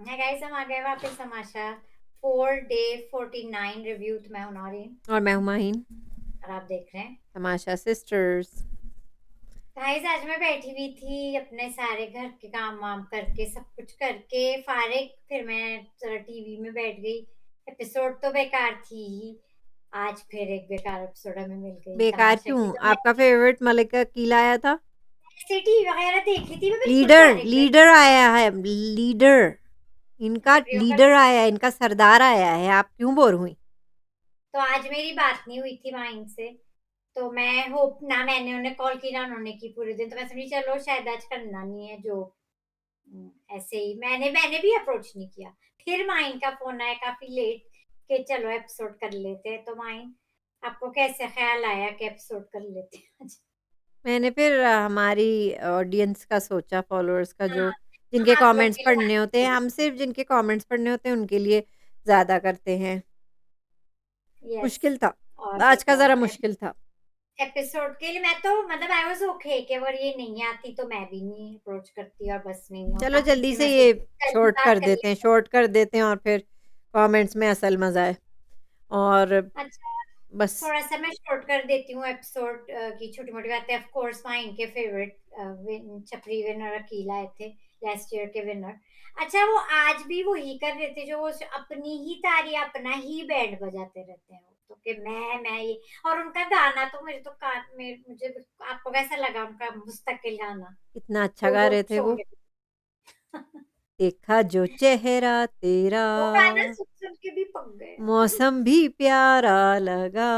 है गाइस, हम आ गए वापस तमाशा 4 डे 49 रिव्यू। तो मैं हूं नौरीन और मैं हूँ माहिन। और आप देख रहे हैं तमाशा सिस्टर्स। गाइस। आज मैं बैठी हुई थी अपने सारे घर के काम वाम करके, सब कुछ करके फारिग। फिर मैं जरा टीवी में बैठ गई। एपिसोड तो बेकार थी ही। आज फिर एक बेकार एपिसोड हमें मिल गई बेकार तमाशा क्यों? की। तो मैं आपका फेवरेट मलिका कीला आया था। सिटी वगैरह देखी थी, मैं बिल्कुल लीडर फारिग लीडर बैठी। आया है। लीडर इनका छपरियों का। लीडर आया है, इनका सरदार आया है। आप क्यों बोर हुई? तो आज मेरी बात नहीं हुई थी माइन से। तो मैं होप ना, मैंने उन्हें कॉल की ना उन्होंने की पूरे दिन। तो मैं समझी चलो शायद आज करना नहीं है जो। ऐसे ही मैंने मैंने भी अप्रोच नहीं किया। फिर माइन का फोन आया काफी लेट कि चलो एपिसोड कर लेते हैं। तो माइन, आपको कैसे ख्याल आया कि एपिसोड कर लेते हैं आज? मैंने फिर हमारी ऑडियंस का सोचा, फॉलोअर्स का, जो हाँ, तो जिनके आप लोग कमेंट्स के लिए पढ़ने होते हैं, हम सिर्फ जिनके कमेंट्स पढ़ने होते हैं उनके लिए ज़्यादा करते हैं। यस। मुश्किल था। और आज का ज़रा बताओ, मुश्किल था। एपिसोड के लिए मैं तो मतलब आई वाज ओके कि अगर ये नहीं आती तो मैं भी नहीं अप्रोच करती, और बस नहीं चलो होता जल्दी फिर से मैं ये सोचती कल की शॉर्ट बात कर कर देते हैं, लिया। शॉर्ट कर देते हैं, और फिर कमेंट्स में असल मज़ा है। और अच्छा, बस। थोड़ा-सा मैं शॉर्ट कर देती हूँ एपिसोड की छोटी-मोटी बातें। ऑफ कोर्स वहाँ इनके फेवरेट छपरी विनर अकील आए थे, लास्ट ईयर के विनर। अच्छा, वो आज भी वही कर रहे थे जो वो अपनी ही तारी अपना ही बैंड बजाते रहते हैं वो, तो कि मैं ये। और उनका गाना तो मुझे तो कान में मुझे, आपको कैसा लगा उनका मुस्तकिल गाना? कितना अच्छा जो गा वो रहे थे शो वो। में देखा जो चेहरा तेरा, वो गाना सुन-सुन के भी पक गए हम। मौसम भी प्यारा लगा।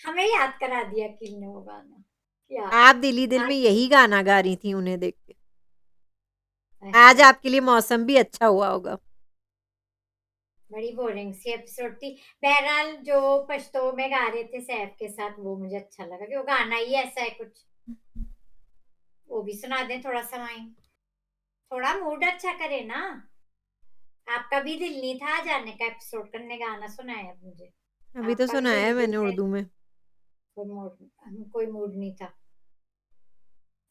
हमें याद करा दिया अकील ने वो गाना। यार, आप दिल ही दिल में आज यही गाना गा रही थी उन्हें देख के। हाय आज हाय। आपके लिए मौसम भी अच्छा हुआ होगा। बड़ी बोरिंग सी एपिसोड थी। बहरहाल जो पश्तो में गा रहे थे सैफ के साथ, वो मुझे अच्छा लगा कि वो गाना ही ऐसा है कुछ। वो भी सुना दें थोड़ा सा माइन। थोड़ा मूड अच्छा करे ना। आपका भी दिल नहीं था जाने का एपिसोड करने, गाना सुनाया मुझे। अभी तो आपका भी सुनाया दिल है ही दिल मैंने से उर्दू में। कोई मूड नहीं था।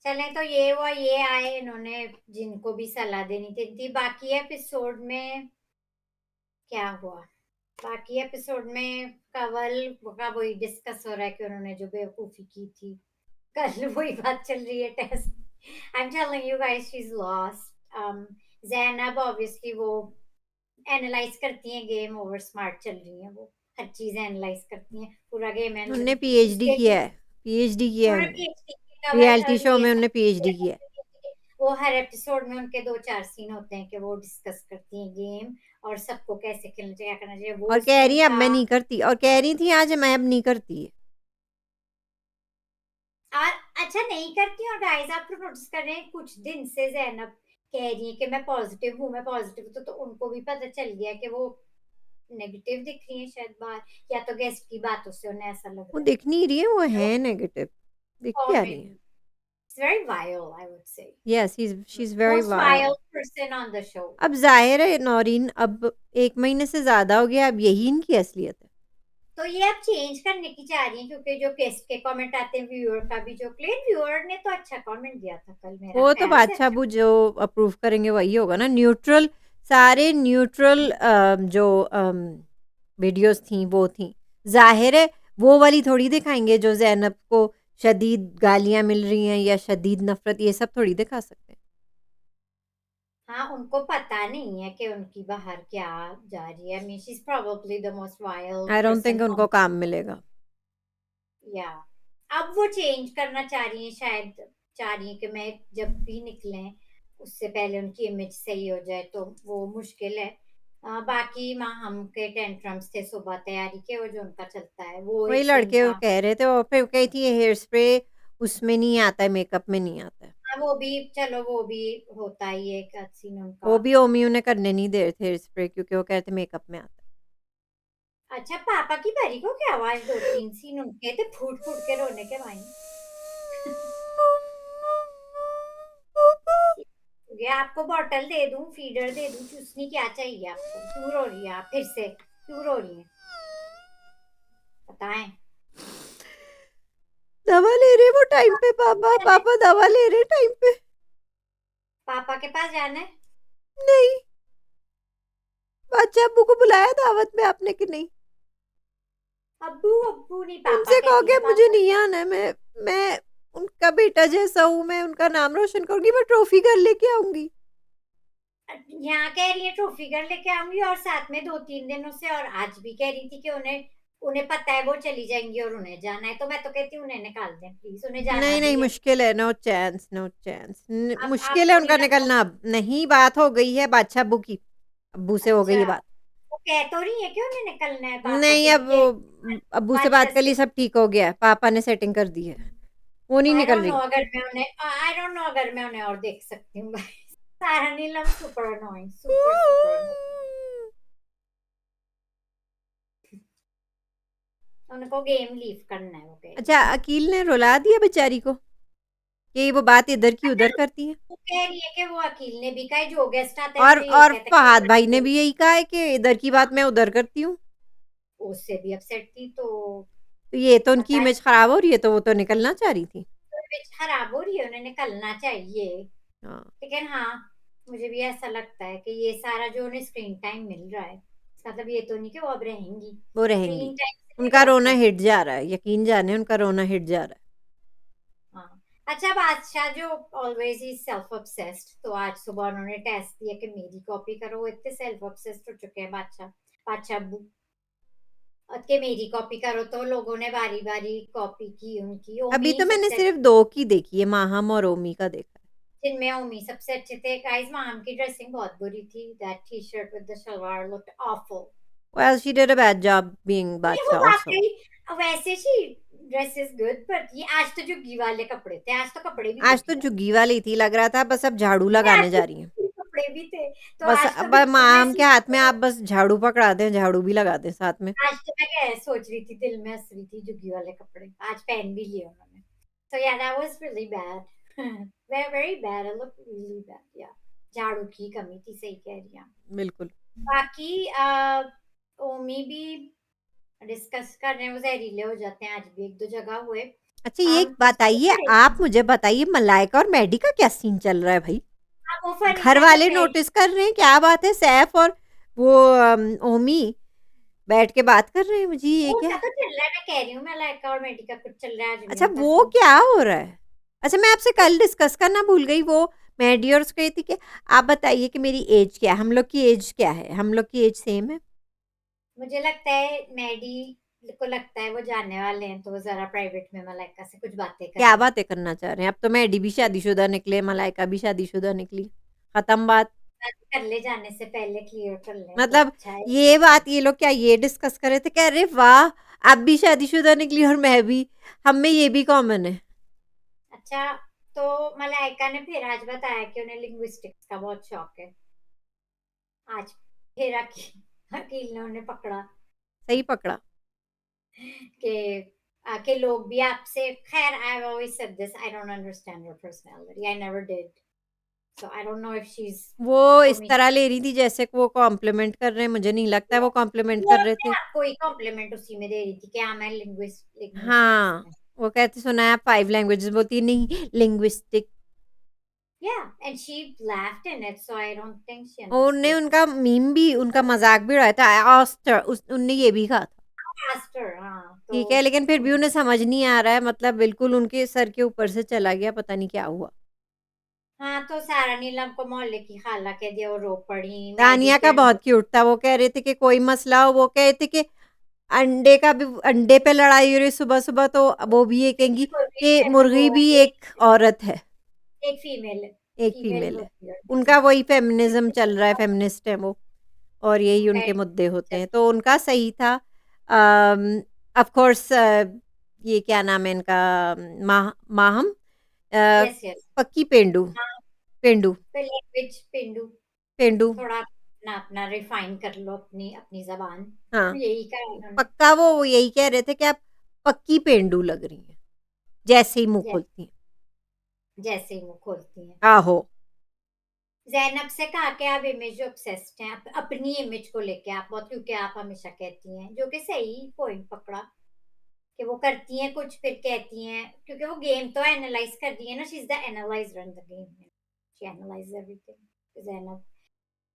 चलें, तो ये हुआ, ये आए इन्होंने जिनको भी सलाह देनी थी। बाकी एपिसोड में क्या हुआ? बाकी एपिसोड में कंवल का वही डिस्कस हो रहा है कि उन्होंने जो बेवकूफी की थी। कल वही बात चल रही है, test. I am telling you guys, she is lost. Zainab obviously वो एनालाइज करती हैं गेम, ओवर स्मार्ट चल रही हैं वो। हर चीज एनालाइज करती हैं, पूरा गेम उनने एनालाइज। पीएचडी उसके किया है। पीएचडी किया है उन्होंने उनने। पीएचडी की कवर रियलिटी शो ये में सब उनने किया पीएचडी किया है। है। वो हर एपिसोड में उनके 2-4 सीन होते हैं कि वो डिस्कस करती हैं गेम, और सबको कैसे खेलना चाहिए, क्या करना चाहिए। और वो कह रही सीन है अब था। मैं नहीं करती, और कह रही थी आज मैं अब नहीं करती है। और अच्छा नहीं करती। और गाइस, आप तो नोटिस कर रहे हैं कुछ दिन से ज़ैनब कह रही है कि मैं पॉजिटिव हूँ, मैं पॉजिटिव हूँ। तो उनको भी पता चल गया कि वो नेगेटिव दिख रही है शायद बाहर, या तो गेस्ट की बातों से उन्हें ऐसा लग वो रहा है। दिख नहीं रही है, वो तो है नेगेटिव। दिख क्या रही है? Comedy, it's very vile I would say. Yes, she is very most vile. Vile person on the show. अब ज़ाहिर है नौरीन, अब 1 महीने से ज़्यादा हो गया, अब यही इनकी असलियत है। तो ये आप चेंज करने की चाह रही हैं क्योंकि जो गेस्ट के कमेंट आते हैं, व्यूअर का भी जो क्लेम, व्यूअर ने तो अच्छा कमेंट दिया था कल, मेरा वो तो ख्याल से बादशाह अच्छा। अबू जो अप्रूव करेंगे वही होगा ना, न्यूट्रल। सारे न्यूट्रल जो वीडियोस थी वो थी। ज़ाहिर है वो वाली थोड़ी दिखाएँगे जो ज़ैनब को शदीद गालियाँ मिल रही हैं या शदीद नफ़रत, ये सब थोड़ी दिखा सकते हैं। हाँ, उनको पता नहीं है कि उनकी बाहर क्या जा रही है। I mean she is probably the most wild I don't person think on उनको द काम शो। मिलेगा। या अब वो चेंज करना चाह रही हैं शायद। चाह रही हैं कि मैं जब भी निकलें उससे पहले उनकी इमेज सही हो जाए, तो वो मुश्किल है। बाकी माँ हम के टेंट्रम्स थे सुबह तैयारी के, वो जो उनका चलता है वो वही एक सीन लड़के वो था। कह रहे थे, और फिर कही थी ये हेयर स्प्रे उसमें नहीं आता है, मेकअप में नहीं आता है। हाँ, वो भी चलो, वो भी होता ही है एक सीन वो उनका। भी ओमी उन्हें करने नहीं दे रहे थे हेयर स्प्रे, क्योंकि वो कह रहे थे मेकअप में आता है। अच्छा, पापा की परी को क्या आवाज, 2-3 सीन उनके थे फूट-फूट के रोने के भाई। ये आपको बॉटल दे दूँ, फीडर दे दूँ, चूसनी क्या चाहिए आपको? क्यों रो रही है आप फिर से? क्यों रो रही हैं? बताएँ? दवा ले रहे वो टाइम पे, पापा चलें, पापा दवा ले रहे टाइम पे। पापा के पास जाना है? नहीं। बादशाह अब्बू को बुलाया दावत में आपने कि नहीं? अब्बू अब्बू नहीं, पापा उनसे कहती कहोगे ना, मुझे पापा। नहीं आना है, मैं उनका बेटा जैसा हूँ, मैं उनका नाम रोशन करूंगी, मैं ट्रॉफी घर लेके आऊंगी। यहाँ कह रही है ट्रॉफी घर लेके आऊंगी, और साथ में 2-3 दिनों से, और आज भी कह रही थी कि उन्हें उन्हें पता है वो चली जाएंगी और उन्हें जाना है, तो मैं तो कहती हूँ उन्हें निकाल दें प्लीज, उन्हें जाना नहीं नहीं, भी है। मुश्किल है, नो चांस, नो चांस, अब मुश्किल है आपको नहीं उनका लगता? निकलना अब। नहीं, बात हो गई है बादशाह अब्बू की, अब्बू से हो गई अच्छा, है बात। वो कह तो रही है कि उन्हें निकलना है, पापा नहीं, से अब भी वो कह, अब्बू से बादशाह बात कर ली, से। सब ठीक हो गया है, पापा ने सेटिंग कर दी है, वो नहीं आई निकल डोंट नो रही। अगर मैं उन्हें आई डोंट नो अगर मैं उन्हें और देख सकती हूँ सारा Neelam super annoying, super super annoying. उनको गेम लीव करना है, वो कह रही अच्छा, है। अकील ने रुला दिया बेचारी को कि वो बात इधर की उधर करती है। वो कह रही है कि वो अकील ने भी कहा है, जो गेस्ट आते हैं मुझे यही और कहते हैं फहाद भाई ने कि भी यही कहा है कि इधर की बात मैं उधर करती हूँ। उससे भी अपसेट थी, तो तो ये तो उनकी पता इमेज खराब हो रही है, तो वो तो निकलना चाह रही थी। नहीं खराब हो रही है, उन्हें निकलना चाहिए। हाँ, लेकिन हाँ, मुझे भी ऐसा लगता है कि ये सारा जो उन्हें स्क्रीन टाइम मिल रहा है, इसका मतलब ये तो नहीं कि वो अब रहेंगी। वो रहेंगी। स्क्रीन टाइम से भी उनका बहुत रोना कुछ। हिट जा रहा है, यकीन जाने उनका रोना हिट जा रहा है। हाँ, अच्छा, बादशाह जो ऑलवेज ही सेल्फ ऑब्सेस्ड, तो आज सुबह उन्होंने टेस्ट दिया कि मेरी कॉपी करो, वो इतने सेल्फ ऑब्सेस्ड हो चुके हैं बादशाह, बादशाह अब्बू, और कि मेरी कॉपी करो, तो लोगों ने बारी बारी कॉपी की उनकी। अभी ओमी तो मैंने सबसे, सिर्फ 2 की देखी है, माहम और ओमी का देखा है। जिनमें ओमी सबसे अच्छे थे। गाइस, माम की ड्रेसिंग बहुत बुरी थी, that T shirt with the shalwar looked awful. Well, she did a bad job being नहीं, वो बादशाह also. वाकई वैसे she dress is good, but ये आज तो जुग्गी वाले कपड़े थे, आज तो कपड़े भी आज तो जुग्गी वाले झुग्गी वाली थी, लग रहा था बस अब झाड़ू थे, आज लगाने तो जा रही हैं। जुग्गी कपड़े भी थे, तो बस आज तो अब बिल्कुल मैं माम के हाथ में आप बस झाड़ू पकड़ा दें, झाड़ू भी लगा दें साथ में। आज तो मैं क्या सोच रही थी, दिल में हंस रही थी, जुग्गी वाले कपड़े आज पहन भी लिए उन्होंने। So yeah, that was really bad. Very very bad. It looked really bad. Yeah. झाड़ू की कमी थी, सही कह रही हैं। बिल्कुल। बाकी ओमी भी डिस्कस कर रहे हैं, वो जहरीले हो जाते हैं, आज भी एक दो जगह हुए। अच्छा, ये एक वो बताइए, फनी आप मुझे बताइए, मलाइका और मैडी का क्या सीन चल रहा है भाई? हाँ, वो फनी घर था जब वाले मैडी, नोटिस कर रहे हैं, क्या बात है? सैफ और वो ओमी बैठ के बात कर रहे हैं, मुझे ये क्या उनका है? तो चल रहा है, मैं कह रही हूँ, मैं लाइका और मैडी का कुछ चल रहा है, आज भी अच्छा, उनका वो सीन। क्या हो रहा है? अच्छा, मैं आपसे कल डिस्कस करना भूल गई, वो मैडी और उसको, ये थी कि आप बताइए कि मेरी एज क्या है, हम लोग की एज क्या है, हम लोग की एज सेम है। मुझे लगता है मैडी को लगता है वो जानने वाले हैं, तो वो जरा प्राइवेट में मलाइका से कुछ बातें कर क्या रहे हैं। बातें करना चाह रहे हैं? अब तो मैडी भी शादीशुदा निकले, मलाइका भी शादीशुदा निकली, खत्म बात। कर ले, जाने से पहले क्लियर कर ले तो मतलब अच्छा है। ये बात ये लोग क्या ये डिस्कस कर रहे थे, कह रहे वाह, आप भी शादीशुदा निकली और मैं भी, हम में ये भी कॉमन है। अच्छा, तो मलाइका ने फिर आज बताया कि उन्हें लिंग्विस्टिक्स का बहुत शौक है। आज फिर अकील ने उन्हें पकड़ा सही पकड़ा। कि के लोग भी आपसे, खैर, I always said this, I don't understand her personality, I never did, so I don't know if she is वो फॉर इस मी। तरह ले रही थी जैसे कि वो कॉम्प्लीमेंट कर रहे हैं, मुझे नहीं लगता है वो कॉम्प्लीमेंट वो कर रहे अपने थे। आप को ही कॉम्प्लीमेंट उसी में दे रही थी कि हाँ, मैं लिंग्विस्टिक्स हाँ, में। वो कहते सुना है आप 5 लैंग्वेजेस बोलती है, नहीं linguistic. Yeah, and she laughed in it, so I don't think she और उनने understood. उनका मीम भी, उनका मजाक भी उड़ाया था, ऑस्टर उनने ये भी कहा था। Faster, हाँ, ठीक है, तो लेकिन फिर भी उन्हें समझ नहीं आ रहा है, मतलब बिल्कुल उनके सर के ऊपर से चला गया, पता नहीं क्या हुआ। हाँ, तो सारा नीलम को मोहल्ले की खाला कह दिया, वो रो पड़ी, मैडी तानिया के का अंडे। बहुत क्यूट था, वो कह रहे थे कि कोई मसला हो, वो कह रहे थे कि अंडे का भी, अंडे पे लड़ाई हो रही सुबह सुबह, तो वो भी ये कहेंगी मुर्गी कि घर में वो मुर्गी है, भी एक औरत है, एक फीमेल है, एक फीमेल फीमेल है। मुर्गी है। उनका वही फेमिनिज्म चल रहा है, फेमिनिस्ट है वो, और यही उनके Very मुद्दे होते good. हैं, तो उनका सही था। ऑफ कोर्स ये क्या नाम है इनका, माहम, अ, Yes, yes. पक्की पेंडू, हाँ, पेंडू, लैंग्वेज पिंडू, पेंडू। थोड़ा अपना अपना रिफाइन कर लो, अपनी अपनी जबान, हाँ, यही कहा उन्होंने। पक्का वो यही कह रहे थे कि आप पक्की पेंडू लग रही हैं, जैसे ही मुंह जै, खोलती हैं। जैसे ही मुंह खोलती हैं। आहो। ज़ैनब से कहा कि आप इमेज ऑब्सेस्ड हैं, अपनी इमेज को लेके आप बहुत, क्योंकि आप हमेशा कहती हैं, जो कि सही पॉइंट पकड़ा, कि वो करती हैं कुछ फिर कहती हैं, क्योंकि वो गेम तो एनालाइज कर दी है ना, she is the analyser in the game, she analyse everything, Zainab.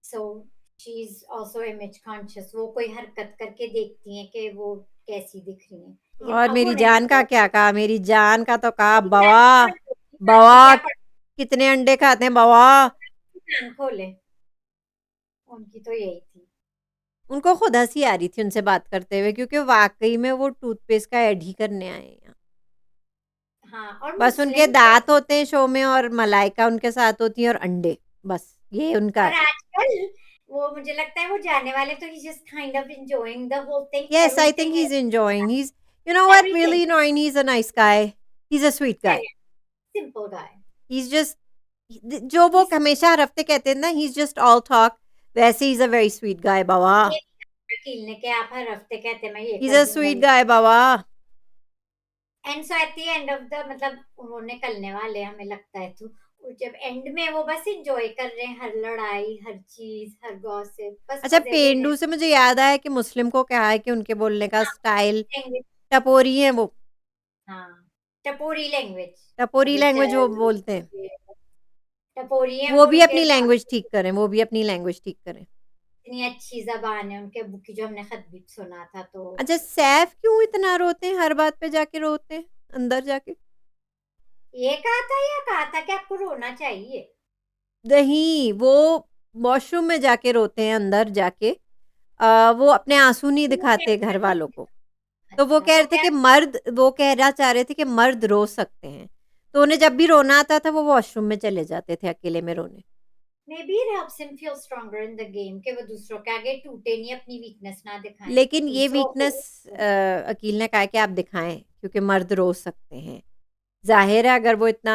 So she is also image conscious, वो कोई हरकत करके देखती हैं कि वो कैसी दिख रही हैं, लेकिन और अब मेरी होने जान लगा का है। क्या कहा, मेरी जान का तो कहा, मेरी जान बवा खोल लो, जान की बवा क्या कितने अंडे खाते हैं बवा। जान खोले, उनकी तो यही थी। उनको खुद हंसी आ रही थी उनसे बात करते हुए, क्योंकि वाकई में वो टूथपेस्ट का एड ही करने आए हैं यहाँ। हाँ, और बस उनके मुस्लिम दांत होते हैं शो में, और मलाइका उनके साथ होती है, और अंडे, बस ये उनका और है। आजकल वो मुझे लगता है वो जाने वाले, तो he just kind of enjoying the whole thing, Yes, I think everything he's enjoying. He's, you know what, everything really annoying. He's a nice guy. He's a sweet guy. Simple guy. He's just, जो वो हमेशा हर हफ्ते कहते हैं ना, he's just all talk. वैसे he's a very sweet guy, बाबा. ये वकील ने कि आप हर हफ्ते कहते मैं ये He's कर a दूंगा sweet ये, guy, Baba. And so at the end of the मतलब उन्होंने करने वाले हमें लगता है, तो जब एंड में वो बस एंजॉय कर रहे हैं हर लड़ाई, हर चीज, हर गॉसिप, बस अच्छा, मजे ले रहे पेंडू हैं। से मुझे याद आया कि मुस्लिम को क्या है कि उनके बोलने का हाँ, स्टाइल लैंग्वेज। टपोरी है वो। हाँ, टपोरी लैंग्वेज। टपोरी अभी लैंग्वेज वो बोलते हैं। टपोरी है वो वो, भी उनके अपनी बाप लैंग्वेज ठीक करें, वो भी अपनी लैंग्वेज ठीक करें। इतनी अच्छी जबान है उनके, बुकी जो हमने खत भी सुना था तो। अच्छा, सैफ क्यों इतना रोते हैं, हर बात पे जाके रोते हैं अंदर जाके? ये कहा था या कहा था कि आपको रोना चाहिए? नहीं, वो वॉशरूम में जाके रोते हैं अंदर जाके। वो अपने आंसू नहीं दिखाते घर वालों को। तो वो अच्छा, कह तो रहे थे क्या, कि मर्द, वो कहना चाह रहे थे कि मर्द रो सकते हैं। तो उन्हें जब भी रोना आता था वो वॉशरूम में चले जाते थे अकेले में रोने। May be it helps him feel stronger in the game, कि वो दूसरों के आगे टूटे नहीं, अपनी वीकनेस ना दिखाएं लेकिन ये दूसरों वीकनेस को। अकील ने कहा कि आप दिखाएं, क्योंकि मर्द रो सकते हैं। ज़ाहिर है अगर वो इतना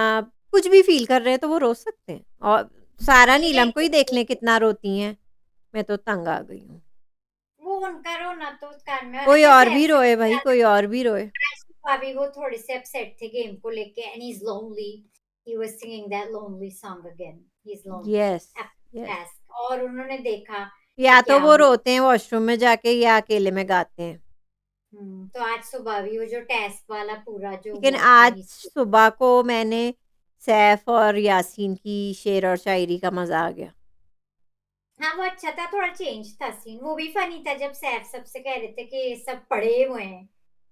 कुछ भी फ़ील कर रहे हैं तो वो रो सकते हैं। और सारा नीलम को ही देख लें कितना रोती हैं। मैं तो तंग आ गई हूँ। वो उनका रोना तो उस कान में, और कोई अच्छा और भी सैफ से रोए भई, कोई और भी रोए। अभी वो थोड़े से अपसेट थे गेम को लेके, and he is lonely, he was singing that lonely song again, he is lonely yes, after yes. Task, और उन्होंने देखा कि या तो क्या वो हुआ। रोते हैं वॉशरूम में जाके, या अकेले में गाते हैं। तो आज सुबह भी वो जो टास्क वाला पूरा जो लेकिन हुआ था आज ही। सुबह को मैंने सैफ और यासीन की शेर और शायरी का मज़ा आ गया। हाँ, वो अच्छा था, थोड़ा चेंज था सीन, वो भी फनी था जब सैफ सबसे कह रहे थे कि ये सब पढ़े हुए हैं,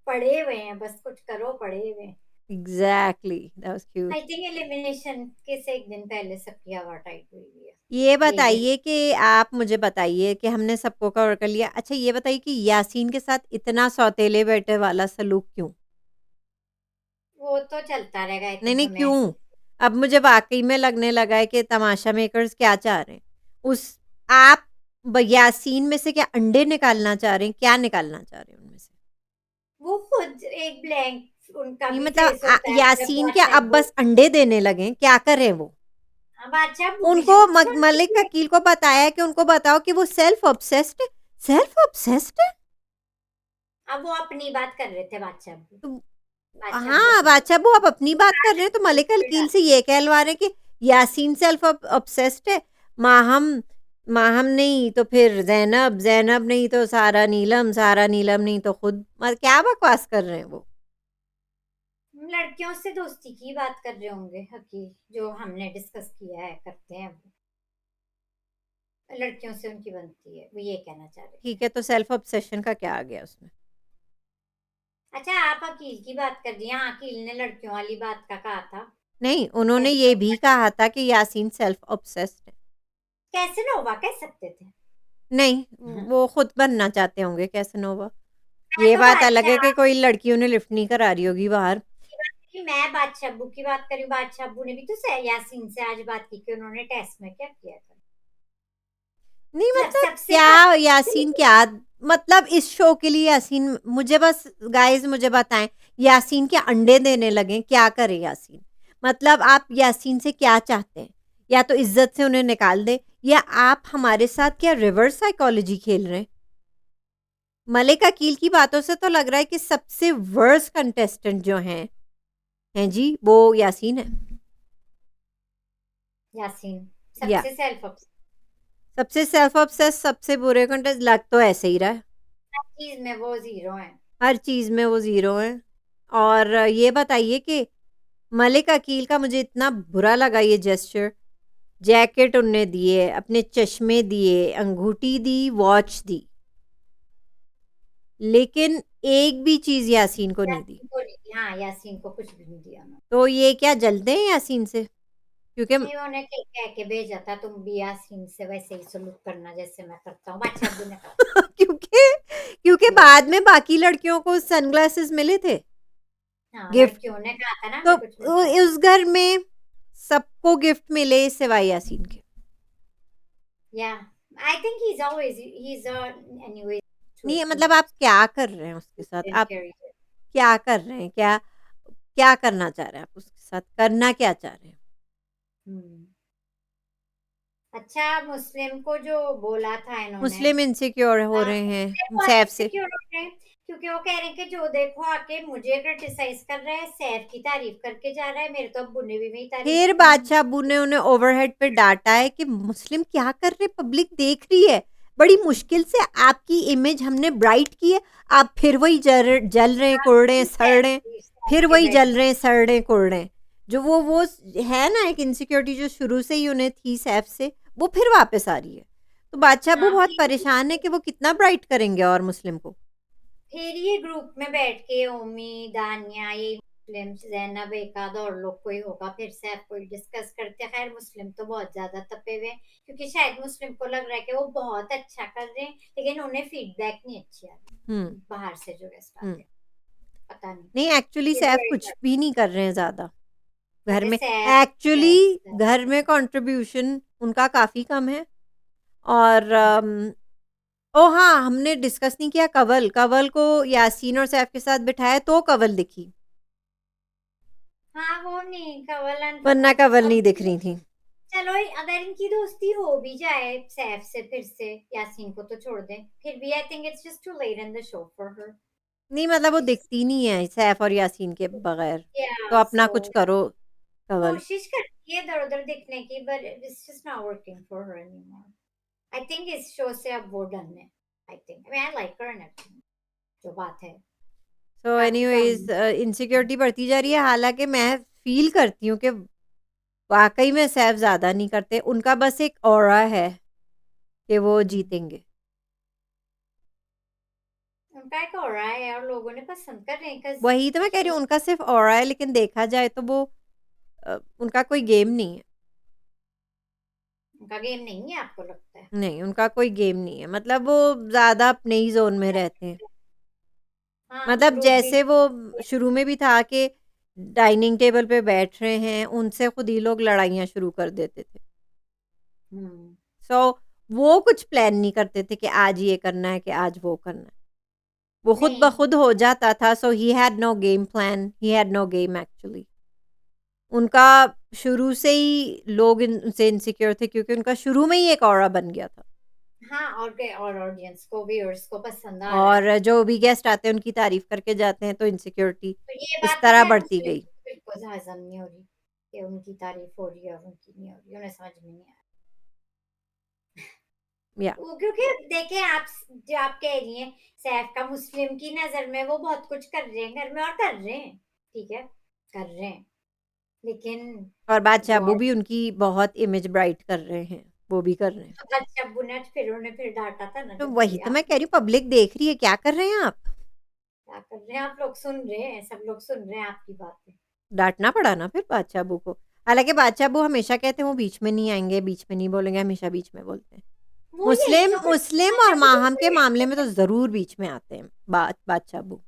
पढ़े हुए हैं, बस कुछ करो, पढ़े हुए हैं। Exactly, that was I cute. Think elimination के से एक दिन पहले सबकी हवा टाइट हुई है। ये यही है। बताइए कि आप मुझे बताइए कि हमने सबको कवर कर लिया। अच्छा, ये बताइए कि यासीन के साथ इतना सौतेले बेटे वाला सलूक क्यों? वो तो चलता रहेगा, आई नहीं, थिंक नहीं, हमें क्यों? ऐसे। अब मुझे वाक़ई में लगने लगा है कि तमाशा मेकर्स क्या चाह रहे हैं। उस आप यासीन में से क्या अंडे निकालना चाह रहे हैं? क्या निकालना चाह रहे हैं उनमें से? वो खुद एक ब्लैंक उनका नहीं, भी मतलब फेस होता है जब यासीन क्या बादशाह अब वो, बस अंडे देने लगे हैं? क्या करें वो? बादशाह वो भी उनको जो मलिक अकील को बताया कि उनको बताओ कि वो सेल्फ ऑब्सेस्ड है। सेल्फ ऑब्सेस्ड है? अब वो अपनी बात कर रहे थे बादशाह वो, तो बादशाह वो हाँ, अपनी बादशाह वो आप अपनी बात कर रहे हैं, तो मलिक बात। अकील से ये कहलवा रहे हैं कि यासीन सेल्फ ऑब्सेस्ड है। माहम माहम नहीं तो फिर ज़ैनब, ज़ैनब नहीं तो सारा नीलम, सारा नीलम नहीं तो खुद। क्या बकवास कर रहे हैं वो? लड़कियों से दोस्ती की बात कर रहे होंगे हकीर, जो हमने डिस्कस किया है, करते हैं वो, लड़कियों से उनकी बनती है, वो ये कहना चाह रहे थे। ठीक है, तो सेल्फ ऑब्सेशन का क्या आ गया उसमें? अच्छा, आप अकील की बात कर दी, हाँ अकील ने लड़कियों वाली बात का कहा था। नहीं, उन्होंने कैसे ये भी कहा था कि यासीन सेल्फ ऑब्सेस्ड है। कैसे नोवा कह सकते थे। नहीं, हाँ। वो खुद बनना चाहते होंगे कैसनोवा। मैं ये तो बात अलग है बादशाह कि कोई लड़की उन्हें लिफ्ट नहीं करा रही होगी बाहर। की बात करी, मैं बादशाह अब्बू की बात करी, बादशाह अब्बू ने भी तो यासीन से आज बात की कि उन्होंने टेस्ट में क्या किया था। नहीं, मतलब सबसे क्या यासीन, क्या मतलब इस शो के लिए यासीन, मुझे बस गाइस मुझे बताएं, यासीन के अंडे देने लगे, क्या करे यासीन? मतलब आप यासीन से क्या चाहते हैं? या तो इज्जत से उन्हें निकाल दे, या आप हमारे साथ क्या रिवर्स साइकोलॉजी खेल रहे हैं? मलिक अकील की बातों से तो लग रहा है कि सबसे वर्स्ट कंटेस्टेंट जो हैं जी, वो यासीन है। यासीन या सबसे सेल्फ ऑब्सेस्ड, सबसे सेल्फ ऑब्सेस, सबसे बुरे कंटेस्ट लग तो ऐसे ही रहा है। हर चीज में वो जीरो है। हर चीज़ में वो ज़ीरो हैं। और ये बताइए कि मलिक अकील का मुझे इतना बुरा लगा ये जेस्चर, जैकेट उनने दिए, अपने चश्मे दिए, अंगूठी दी, वॉच दी, लेकिन एक भी चीज यासीन को नहीं दी। यासीन को नहीं दिया, हाँ यासीन को कुछ भी नहीं दिया उन्होंने। तो ये क्या जलते हैं यासीन से? क्योंकि नहीं उन्हें कह के भेजा था तुम भी यासीन से वैसे ही सलूक करना जैसे मैं करता हूँ। बादशाह अब्बू ने कहा क्योंकि क्योंकि yes, बाद में बाकी लड़कियों को सनग्लासेस मिले थे हाँ गिफ्ट। लड़कियों ने कहा था ना तो हमें कुछ मिलता है। उस घर में सबको गिफ्ट मिले सिवाय यासीन के। Yeah, I think he's anyway नहीं truthful मतलब आप क्या कर रहे हैं उसके साथ? Christian आप character. क्या कर रहे हैं? क्या क्या करना चाह रहे हैं? आप उसके साथ करना क्या चाह रहे हैं? हम्म। अच्छा मुस्लिम को जो बोला था इन्होंने, मुस्लिम इनसिक्योर हो हाँ, रहे इसलिए हैं बहुत सैफ से। इनसिक्योर हो रहे हैं क्योंकि वो कह रहे हैं कि जो देखो आके मुझे क्रिटिसाइज कर रहा है, सैफ की तारीफ करके जा रहा है, मेरे तो अब्बू ने भी मेरी तारीफ फिर की नहीं। बादशाह अब्बू ने उन्हें ओवरहेड पे डांटा है कि मुस्लिम क्या कर रहे, पब्लिक देख रही है, बड़ी मुश्किल से आपकी इमेज हमने ब्राइट की है, आप फिर वही जल रहे हैं, हाँ, कुड़ रहे हैं, फिर सड़ रहे हैं, सैफ फिर के वही बैठ जल रहे हैं, सड़ रहे हैं, कुड़ रहे हैं। जो वो है ना एक इनसिक्योरिटी जो शुरू से ही उन्हें थी सैफ से, वो फिर वापस आ रही है। तो बादशाह अब्बू हाँ बहुत परेशान है कि वो कितना ब्राइट करेंगे और मुस्लिम को। फिर ये ग्रुप में बैठ के ओमी दानिया ये मुस्लिम जैनब एक आध और लोग कोई होगा फिर सैफ कोई डिस्कस करते हैं। खैर मुस्लिम तो बहुत ज्यादा तपे हुए हैं क्योंकि शायद मुस्लिम को लग रहा है कि वो बहुत अच्छा कर रहे हैं लेकिन उन्हें फीडबैक नहीं अच्छी आ रही हम्म बाहर से जो गेस्ट हम्म आते हैं। पता नहीं नहीं एक्चुअली इज सैफ वेरी कुछ भी नहीं कर रहे हैं ज्यादा घर कहते में। सैफ एक्चुअली सैफ घर में कंट्रीब्यूशन उनका काफी कम है। और ओ हाँ हमने डिस्कस नहीं किया, कवल कवल को यासीन और सैफ के साथ बिठाया तो कवल दिखी, हाँ वो नहीं कवलन वरना कवल अब नहीं दिख रही थी। चलो अगर इनकी दोस्ती हो भी जाए सैफ से फिर से यासीन को तो छोड़ दें फिर भी I think it's just too late in the show for her. नहीं मतलब वो दिखती नहीं है सैफ और यासीन के बगैर। तो Yeah, अपना कुछ so करो कवल। कोशिश करती है इधर उधर दिखने की but it's just not working for her anymore. I think इस शो से अब वो डन है. I think. I mean, I like her and everything. जो बात है सो काफी एनीवेज काम इनसिक्योरिटी बढ़ती जा रही है, हालांकि मैं फील करती हूँ कि वाकई में सैफ ज्यादा नहीं करते, उनका बस एक ऑरा है कि वो जीतेंगे। उनका एक हो रहा है और लोगों ने पसंद कर रहे हैं because वही तो मैं कह रही हूँ, उनका सिर्फ ऑरा है, लेकिन देखा जाए तो वो उनका कोई गेम नहीं है। उनका गेम नहीं है आपको लगता है? नहीं उनका कोई गेम नहीं है, मतलब वो ज्यादा अपने ही जोन में रहते हैं। हाँ मतलब ग्रुप भी जैसे वो शुरू में भी था कि डाइनिंग टेबल पे बैठ रहे हैं, उनसे खुद ही लोग लड़ाइयाँ शुरू कर देते थे। हम्म सो वो कुछ प्लान नहीं करते थे कि आज ये करना है कि आज वो करना है, वो खुद ब नहीं खुद हो जाता था। So he had no game plan, he had no game actually. उनका शुरू से ही लोग उनसे इनसिक्योर थे क्योंकि उनका शुरू में ही एक ऑरा बन गया था। हाँ और ऑडियंस को व्यूअर्स को पसंद आ रहा है और जो भी गेस्ट आते हैं उनकी तारीफ करके जाते हैं, तो इनसिक्योरिटी तो ये इस बात तो तरह खैर बढ़ती मुस्लिम गई। को बिल्कुल हजम नहीं हो रही कि उनकी तारीफ हो रही है और उनकी नहीं हो रही उन्हें समझ में नहीं आ या वो क्योंकि देखें आप जो आप कह रही हैं सैफ का मुस्लिम की नजर में वो बहुत कुछ कर रहे हैं घर में और कर रहे हैं ठीक है कर रहे हैं लेकिन और बादशाह जो अब्बू भी उनकी बहुत इमेज ब्राइट कर रहे हैं, वो भी कर रहे हैं। अच्छा बुने फिर उन्हें फिर डांटा था ना तो जब वही कि तो आप मैं कह रही हूँ, पब्लिक देख रही है, क्या कर रहे हैं आप? क्या कर रहे हैं आप लोग सुन रहे हैं सब लोग सुन रहे हैं आपकी बातें डांटना पड़ा ना फिर बादशाह अब्बू को। हालांकि बादशाह अब्बू हमेशा कहते हैं वो बीच में नहीं आएंगे, बीच में नहीं बोलेंगे, हमेशा बीच में बोलते हैं। वो यही मुस्लिम तो फिर मुस्लिम और अच्छा वो माहम के मामले में बिल्कुल तो जरूर बीच में आते हैं बादशाह अब्बू।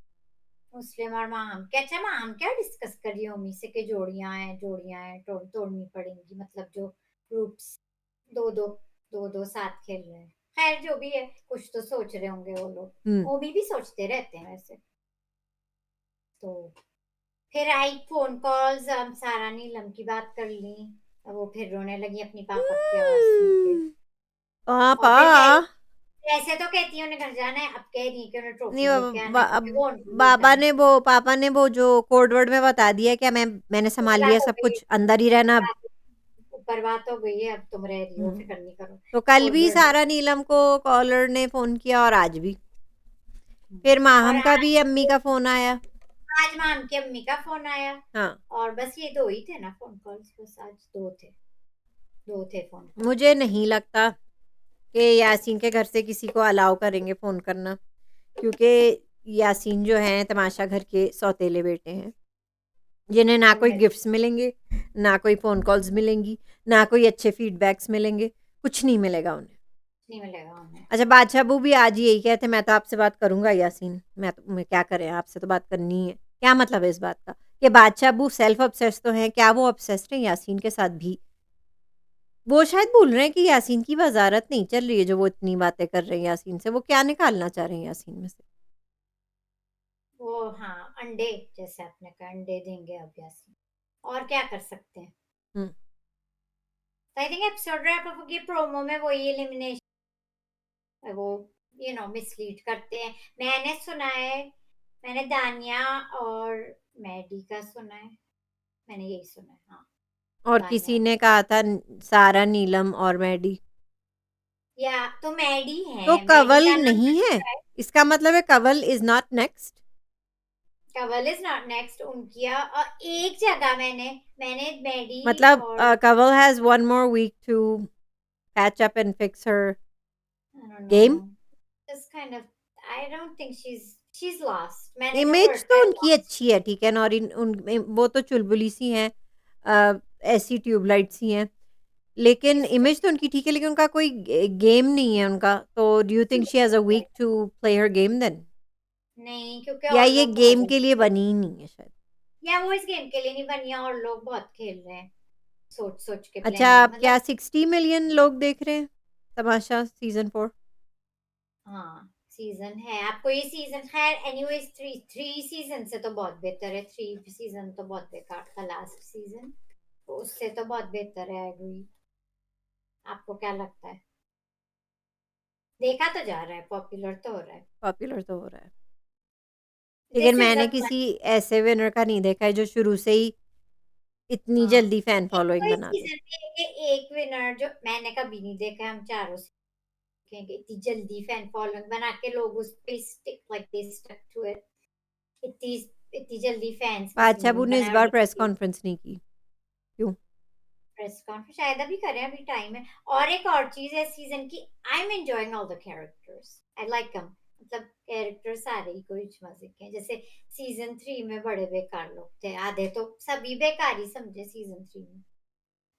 मुस्लिम और माहम क्या अच्छा माहम क्या डिस्कस करी है उम्मी से कि जोड़ियां हैं तोड़नी पड़ेंगी मतलब जो ग्रुप्स दो दो दो साथ खेल रहे हैं खैर जो भी है कुछ तो सोच रहे होंगे वो हम्म लोग ओमी भी सोचते रहते हैं वैसे तो फिर आई फोन कॉल्स हम सारा नीलम की बात कर ली अब वो फिर रोने लगी अपनी पापा की आवाज सुन के और पापा। फिर कह रही ऐसे तो कहती है उन्हें घर जाना है अब कह रही है कि उन्हें नहीं ट्रॉफी लेके आना है क्योंकि वो उनको लेकर बाबा आए ने वो पापा ने वो जो कोड वर्ड में बता दिया क्या, मैंने संभाल लिया बात हो सब गई कुछ, अंदर ही रहना अब। ऊपर बात हो गई है अब तुम रह रही हो हम्म, फिक्र नहीं करो तो कल कोड भी वर्ड सारा नीलम को कॉलर ने फोन किया और आज भी। फिर और माहम का भी अम्मी का फोन आया। आज माम की अम्मी का फोन आया हाँ और बस ये दो ही थे ना फोन कॉल्स बस आज दो थे 2 थे फ़ोन कॉल। मुझे नहीं लगता कि यासीन के घर से किसी को अलाउ करेंगे फ़ोन करना, क्योंकि यासीन जो हैं तमाशा घर के सौतेले बेटे हैं, जिन्हें ना कोई है, गिफ्ट्स मिलेंगे, ना कोई फ़ोन कॉल्स मिलेंगी, ना कोई अच्छे फीडबैक्स मिलेंगे, कुछ नहीं मिलेगा उन्हें। नहीं मिलेगा उन्हें। अच्छा, बादशाह अबू भी आज यही कहते, मैं तो आपसे बात करूँगा यासीन, मैं क्या करें, आपसे तो बात करनी ही है। क्या मतलब है इस बात का? कि बादशाह अबू सेल्फ ऑब्सेस्ड तो हैं, क्या वो ऑब्सेस्ड हैं यासीन के साथ भी? वो शायद भूल रहे हैं कि यासीन की वज़ारत नहीं चल रही है, जो वो इतनी बातें कर रहे हैं यासीन से, वो क्या निकालना चाह रहे हैं यासीन में से? वो हाँ, अंडे जैसे आपने कहा अंडे देंगे अब यासीन। और क्या कर सकते हैं? हुँ। तो I think episode wrap up की प्रोमो में वही एलिमिनेशन वो मिसलीड करते हैं। मैंने सुना है, मैंने दानिया और मैडी का सुना है। मैंने यही सुना है, हाँ, और दानिया किसी और ने मैडी। कहा था सारा, नीलम और मैडी। या तो मैडी तो है, मैडी कंवल का नाम नहीं है? है। इसका मतलब है Kanwal is not next? Kanwal is not next उनकी। और एक जगह मैंने मैंने मैडी मतलब और Kanwal has 1 more week to catch up and fix her I don't know, game? Just kind of I don't think she is lost. मैंने कब इमेज वर्ड तो का उनकी लॉस्ट। अच्छी है, ठीक है, नौरीन वो तो चुलबुली सी हैं, ऐसी ट्यूबलाइट सी हैं, लेकिन किसको? इमेज तो उनकी ठीक है, लेकिन उनका कोई गेम नहीं है उनका, तो do you think she has a week to play her game then? नहीं, क्योंकि या और ये लोग बहुत गेम ज्यादा के लिए बनी ही नहीं है शायद? या वो इस गेम के लिए नहीं बनी है, और लोग बहुत खेल रहे हैं सोच सोच के अच्छा, प्लानिंग, आप क्या मतलब 60 मिलियन लोग देख रहे हैं तमाशा सीज़न 4? हाँ सीजन है। आपको ये सीजन खैर एनीवेज थ्री सीजन से तो बहुत बेहतर है। 3 सीजन तो बहुत बेकार था लास्ट सीजन, तो उससे तो बहुत बेहतर है। I agree. आपको क्या लगता है? देखा तो जा रहा है, पॉपुलर तो हो रहा है। पॉपुलर तो हो रहा है। लेकिन दिस इज मैंने अ किसी ऐसे विनर का नहीं देखा है जो शुरू से ही इतनी हाँ, जल्दी फैन एक फॉलोइंग तो इस बना दे। सीजन में एक विनर जो मैंने कभी नहीं देखा, हम चारों सीखेंगे इतनी जल्दी फैन फॉलोइंग बना के लोग उस पे stick like they stuck to it. इतनी इतनी जल्दी फैंस किसी बादशाह ने अबू नहीं ने इस बनाया। बार प्रेस कॉन्फ्रेंस नहीं की, क्यों? प्रेस कॉन्फ्रेंस शायद अभी करें, अभी टाइम है। और एक और चीज है सीजन की, I am enjoying all the characters, I like them. मतलब कैरेक्टर सारे ही कुछ मजे के हैं। जैसे सीजन 3 में बड़े बेकार लोग थे, आधे तो सभी बेकार ही समझे सीजन 3 में।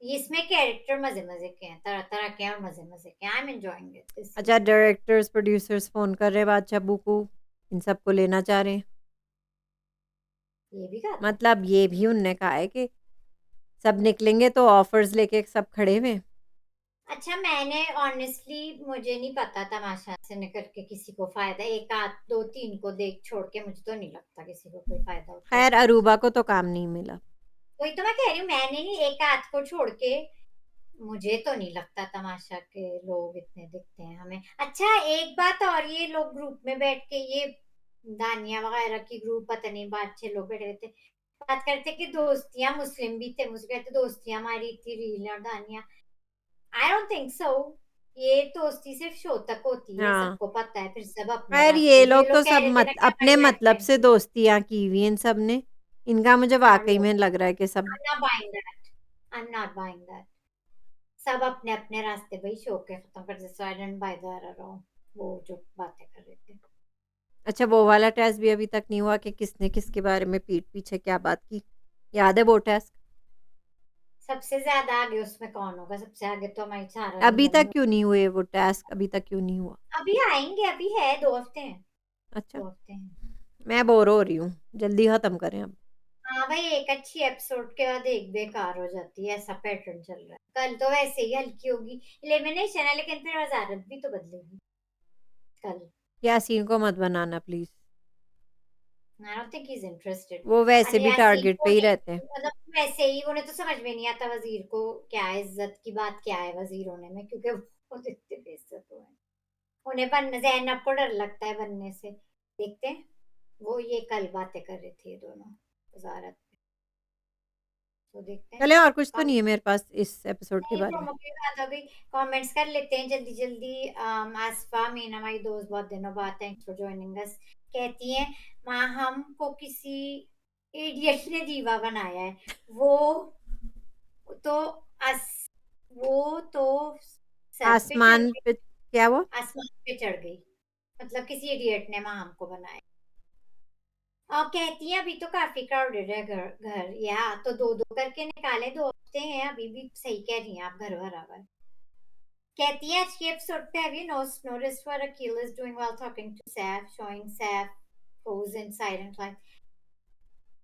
इसमें कैरेक्टर मजे मजे के हैं, तरह तरह के हैं और मजे मजे के हैं। I am enjoying it this अच्छा, सीजन। डायरेक्टर्स, प्रोड्यूसर्स फ़ोन कर रहे हैं बादशाह अबू को, इन सबको लेना चाह रहे हैं। ये भी कहा था। मतलब ये भी उनने कहा है कि सब निकलेंगे तो ऑफर्स लेके सब खड़े हुए हैं। अच्छा, मैंने ऑनेस्टली मुझे नहीं पता तमाशा से निकल के किसी को फायदा, एक आध दो तीन को देख छोड़ के मुझे तो नहीं लगता किसी को कोई फायदा होता है खैर तमाशा। अरूबा को तो काम नहीं मिला। वही तो मैं कह रही हूँ, मैंने नहीं, एक आध को छोड़ के मुझे तो नहीं लगता तमाशा के लोग इतने दिखते हैं हमें। अच्छा, एक बात और, ये लोग ग्रुप में बैठ के ये दानिया वगैरह की ग्रुप, पता नहीं बात लोग बैठे रहते बात करते कि दोस्तियां, मुस्लिम भी थे, मुझे कहते दोस्तियां हमारी इतनी रील और दानिया। आई डोंट थिंक सो। ये दोस्ती सिर्फ शो तक होती है, हाँ, सबको पता है, फिर सब अपने खैर रास्ते। ये ये लोग तो लोग कह सब रहे थे ना कि अपने हमारी मतलब वेबसाइट से भी दोस्तियां की हुई हैं इन सब ने। इनका मुझे हाँ वाकई लो, में लग रहा है कि सब। I'm not buying that. I'm not buying that. सब अपने अपने रास्ते भाई शो के खत्म कर दे। सो आई डोंट बाय दैट वो जो बातें कर रहे थे। अच्छा, वो वाला टेस्ट भी अभी तक नहीं हुआ कि किसने किसके बारे में पीठ पीछे क्या बात की? याद है वो टेस्ट? सबसे ज्यादा आगे उसमें कौन होगा? सबसे आगे तो हमारी सारा अभी नीलम ही तक होगा। क्यों नहीं हुए वो टास्क, अभी तक क्यों नहीं हुआ? अभी आएंगे, अभी है 2 हफ्ते हैं। अच्छा, 2 हफ्ते हैं। मैं बोर हो रही हूँ, जल्दी खत्म करें अब। हाँ भाई, एक अच्छी एपिसोड के बाद एक बेकार हो जाती है, ऐसा पैटर्न चल रहा है। कल तो वैसे ही हल्की होगी, एलिमिनेशन है, लेकिन फिर वजारत भी तो बदलेगी कल। यासीन को मत बनाना please, I don't think he is interested. वो वैसे और भी यासीन टारगेट को पे ही नहीं, रहते हैं। मतलब वैसे ही उन्हें तो समझ में नहीं आता वजीर को क्या है, इज्जत की बात क्या है वजीर होने में, क्योंकि वो इतने बेइज्जत हुए हैं। उन्हें बनने, ज़ैनब को डर लगता है बनने से। देखते हैं, वो ये कल बातें कर रहे थे ये दोनों वजारत पे, तो देखते हैं। चले, और कुछ तो कम नहीं है मेरे पास इस एपिसोड के नहीं, बारे में। प्रोमो की बात हो गई। कमेंट्स कर लेते हैं जल्दी जल्दी। आसफा मीना, हमारी दोस्त, बहुत दिनों बाद, थैंक्स फॉर जॉइनिंग अस। कहती हैं, माँ हमको किसी इडियट ने दीवा बनाया है। वो तो अस वो तो सर पे चढ़ आसमान गई, पे क्या वो? आसमान पे चढ़ गई, मतलब किसी इडियट ने माम को बनाया। और कहती है अभी तो काफी क्राउडेड है घर घर, या तो दो दो करके निकाले, 2 हफ्ते हैं अभी भी, सही कह रही हैं आप, घर भरा हुआ है। कहती है आज के एपिसोड पे have you noticed what Akil is doing while talking to Saf, showing Saf pose inside and climb.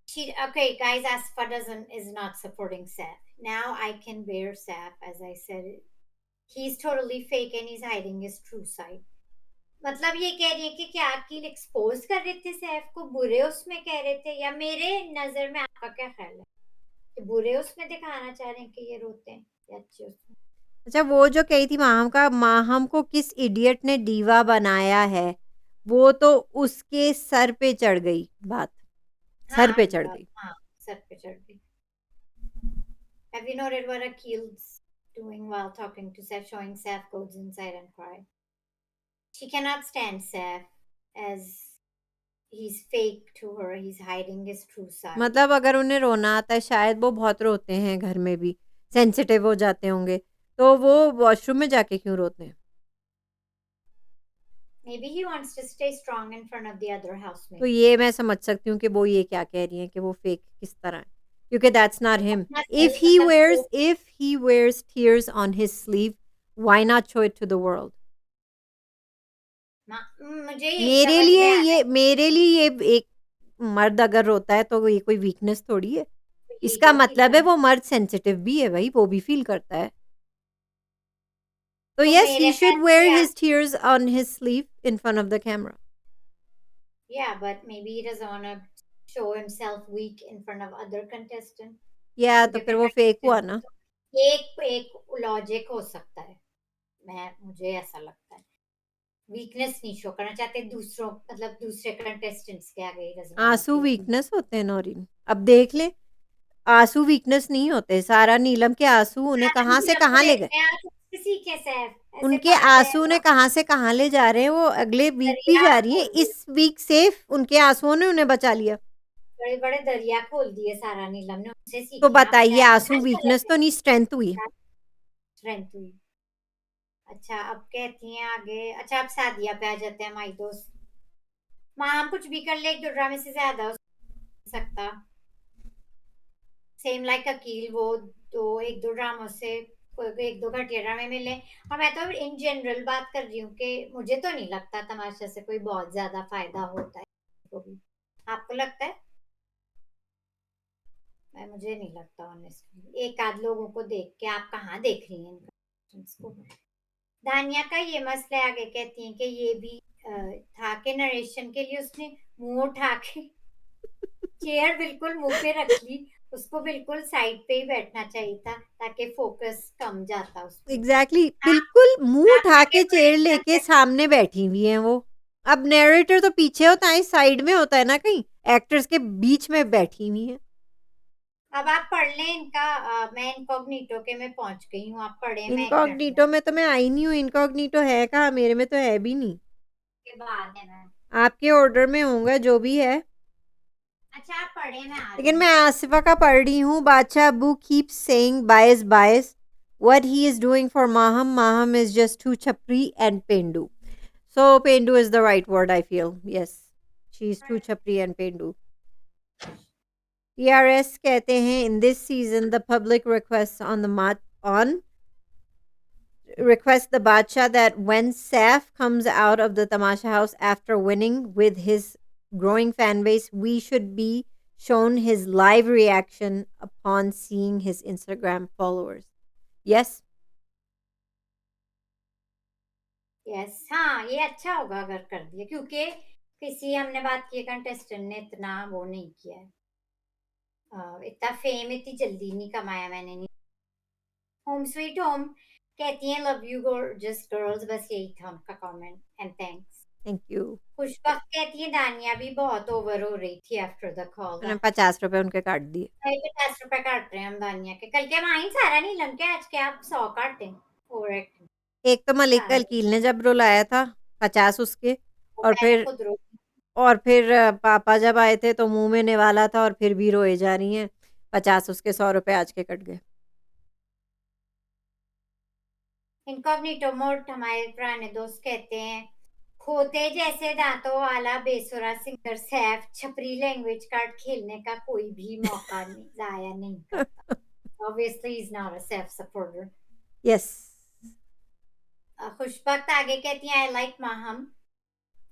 She okay guys, Asfa doesn't is not supporting Saf. Now I can bear Saf, as I said. He's totally fake and he's hiding his true side. मतलब ये कह रही है कि क्या Aqeel expose कर रहे थे सैफ को, बुरे उसमें कह रहे थे, या मेरे नजर में आपका क्या ख्याल है कि बुरे उसमें दिखाना चाह रहे हैं कि ये रोते हैं, या अच्छे उसमें? अच्छा, वो जो कही थी माहम को किस इडियट ने डीवा बनाया है, वो तो उसके सर पे चढ़ गई बात, सर हाँ पे चढ़ गई। हाँ, सर पे चढ़ गई। Have you noted what Akil's doing while talking to Seth, showing Seth goes inside and cry? She cannot stand Seth as he's fake to her. He's hiding his true side. मतलब अगर उन्हें रोना आता है, शायद वो बहुत रोते हैं घर में भी, सेंसिटिव हो जाते होंगे, तो वो वॉशरूम में जाके क्यों रोते हैं? Maybe he wants to stay strong in front of the other तो housemates. ये मैं समझ सकती हूँ कि वो ये क्या कह रही हैं कि वो फेक किस तरह है, क्योंकि दैट्स नॉट हिम। अपना इफ self ही मतलब वेयर्स वो if he wears tears on his sleeve, why not show it to the world? मुझे यही समझ में आ रहा है। मेरे लिए ये एक मर्द अगर रोता है तो ये कोई वीकनेस थोड़ी है। तो इसका ईगो की मतलब है कमी। वो मर्द सेंसिटिव भी है भाई, वो भी फील करता है। तो तो यस, मेरे ही शुड ख्याल वेयर से his tears on his sleeve in front of the camera. yeah, but maybe he doesn't want to show himself weak in front of other contestants. या तो क्योंकि फिर वो फेक हुआ contestants ना। तो एक एक लॉजिक हो सकता है, मुझे ऐसा लगता है। वीकनेस नहीं शो करना चाहते दूसरों, मतलब दूसरे कंटेस्टेंट्स के आगे, ही doesn't want to आंसू feel weak. वीकनेस होते हैं नौरीन, अब देख ले, आंसू वीकनेस नहीं होते। सारा नीलम के आंसू उन्हें आप कहाँ से नीलम को कहाँ ले गए, देखते हैं, आप उससे सीखे सैफ, ऐसे उनके बात है। आंसू उन्हें कहाँ से कहाँ ले जा रहे हैं, वो अगले वीक भी दरिया जा रही है, खोल दिए, इस वीक सेफ उनके आंसुओं ने उन्हें बचा लिया। बड़े बड़े दरिया खोल दिए सारा नीलम ने, उनसे तो सीखे आप बताइए, आंसू सैफ वीकनेस तो नहीं, स्ट्रेंथ हुई। स्ट्रेंथ हुई। अच्छा अब कहती हैं आगे, अच्छा अब सादिया पे आ जाते हैं, माई दोस्त। माँ हम कुछ भी कर ले, एक दो ड्रामे से ज्यादा हो सकता। सेम लाइक अकील, वो एक दो ड्रामों से एक दो घटिया ड्रामे मिले। और मैं तो इन जनरल बात कर रही हूँ कि मुझे तो नहीं लगता तमाशा से कोई बहुत ज्यादा फायदा होता है को भी। आपको लगता है? मुझे नहीं लगता ऑनेस्टली, एक आध लोगों को देख के। आप कहाँ देख रही हैं इन contestants को? दानिया का ये मसला है, आगे कहती हैं कि ये भी था कि नरेशन के लिए उसने मुंह उठा के चेयर बिल्कुल मुंह पे रख ली, उसको बिल्कुल साइड पे ही बैठना चाहिए था ताकि फोकस कम जाता उस पे। एग्जैक्टली आप बिल्कुल मुंह आप उठा आगे के बढ़े चेयर लेके content- सामने बैठी हुई हैं वो। अब नैरेटर तो पीछे होता है, साइड में होता है ना, कहीं एक्टर्स के बीच में बैठी हुई है। अब आप पढ़ लें इनका, मैं इनकॉग्निटो के में पहुंच गई हूँ, आप पढ़े, मैं 1 मिनट में इनकॉग्निटो में तो मैं आई नहीं हूँ, इनकॉग्निटो है कहाँ, मेरे में तो है भी नहीं। के बाद है मैं। आपके ऑर्डर में होगा जो भी है। अच्छा आप पढ़े, मैं आ रही लेकिन हूँ। मैं आसिफा का पढ़ रही हूँ। बादशाह Abu keeps saying bias bias, what he is doing for Maham is just too chapri and pendu. So pendu is the right word, I feel. Yes, she is too chapri and pendu. TRS कहते हैं in this season the public request the Badshah that when Saif comes out of the Tamasha house after winning with his growing fan base, we should be shown his live reaction upon seeing his Instagram followers. Yes? Yes हाँ, ये अच्छा होगा अगर कर दिया, क्योंकि किसी हमने बात की कंटेस्टेंट ने इतना वो नहीं किया है, इतना फेम इतनी जल्दी नहीं कमाया मैंने नहीं। होम स्वीट होम कहती हैं लव यू गॉर्जियस गर्ल्स, बस यही था उनका comment, and thanks. Thank you. खुशबख्त कहती है दानिया भी बहुत ओवर हो रही थी आफ्टर द कॉल। मैंने 50 रुपए उनके काट दिए। 50 रुपए काट रहे हैं हम दानिया के, कल के माइन सारा नहीं लम के, आज के आप 100 काटे ओवर एक्टिंग। एक तो मलिक सारा कलकील ने जब रुलाया था, 50 उसके, वो और मैंने फिर खुद रो पापा जब आए थे तो मुंह में निवाला था और फिर भी रोए जा रही हैं। 50 उसके, 100 रुपए आज के कट गए। इनकॉग्निटो मोड हमारे पुराने दोस्त कहते हैं, खोते जैसे दांतों वाला बेसुरा सिंगर सैफ छपरी लैंग्वेज कार्ड खेलने का कोई भी मौका नहीं जाया नहीं करता। Obviously is not a Saif supporter. Yes Khushbakht आगे कहती हैं, आई लाइक माहम।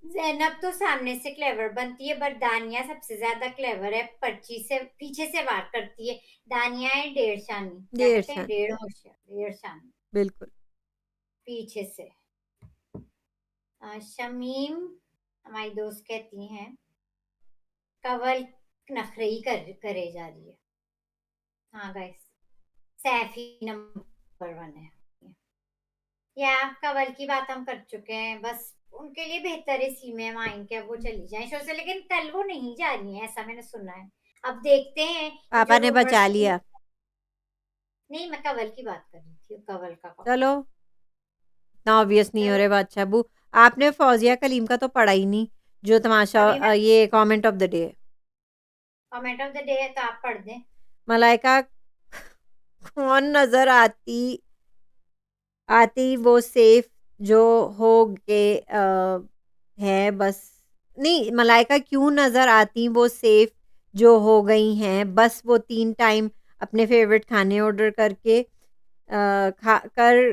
ज़ैनब तो सामने से क्लेवर बनती है, बट दानिया सबसे ज्यादा क्लेवर है, पर्ची से पीछे से वार करती है। दानिया है डेढ़ शानी, क्या डेढ़ कहते हैं, शान डेढ़ होशियार, डेढ़ शानी बिल्कुल। पीछे से। शमीम हमारी दोस्त कहती हैं, कवल नखरे ही करे जा रही है। हाँ गाइस, सैफ ही नंबर 1 है। या कवल की बात हम कर चुके हैं, बस उनके लिए बेहतर है सीमे माइन के, अब वो चली जाए शो से, लेकिन कल वो नहीं जा रही है ऐसा मैंने सुना है। अब देखते हैं कि जो पापा ने रूमर्स बचा थी। लिया। नहीं, मैं कवल की बात कर रही थी, कवल का कौन। चलो इतना ऑब्वियस नहीं हो चलो रहे बादशाह अबू। आपने फौजिया कलीम का तो पढ़ा ही नहीं, जो तमाशा अभी मैं ये कमेंट ऑफ द डे है। कमेंट ऑफ द डे है तो आप पढ़ दें। मलाइका कौन नजर आती आती वो सेफ जो हो गए है बस। नहीं, मलाइका क्यों नजर आती वो सेफ जो हो गई हैं, बस वो 3 टाइम अपने फेवरेट खाने ऑर्डर करके खा कर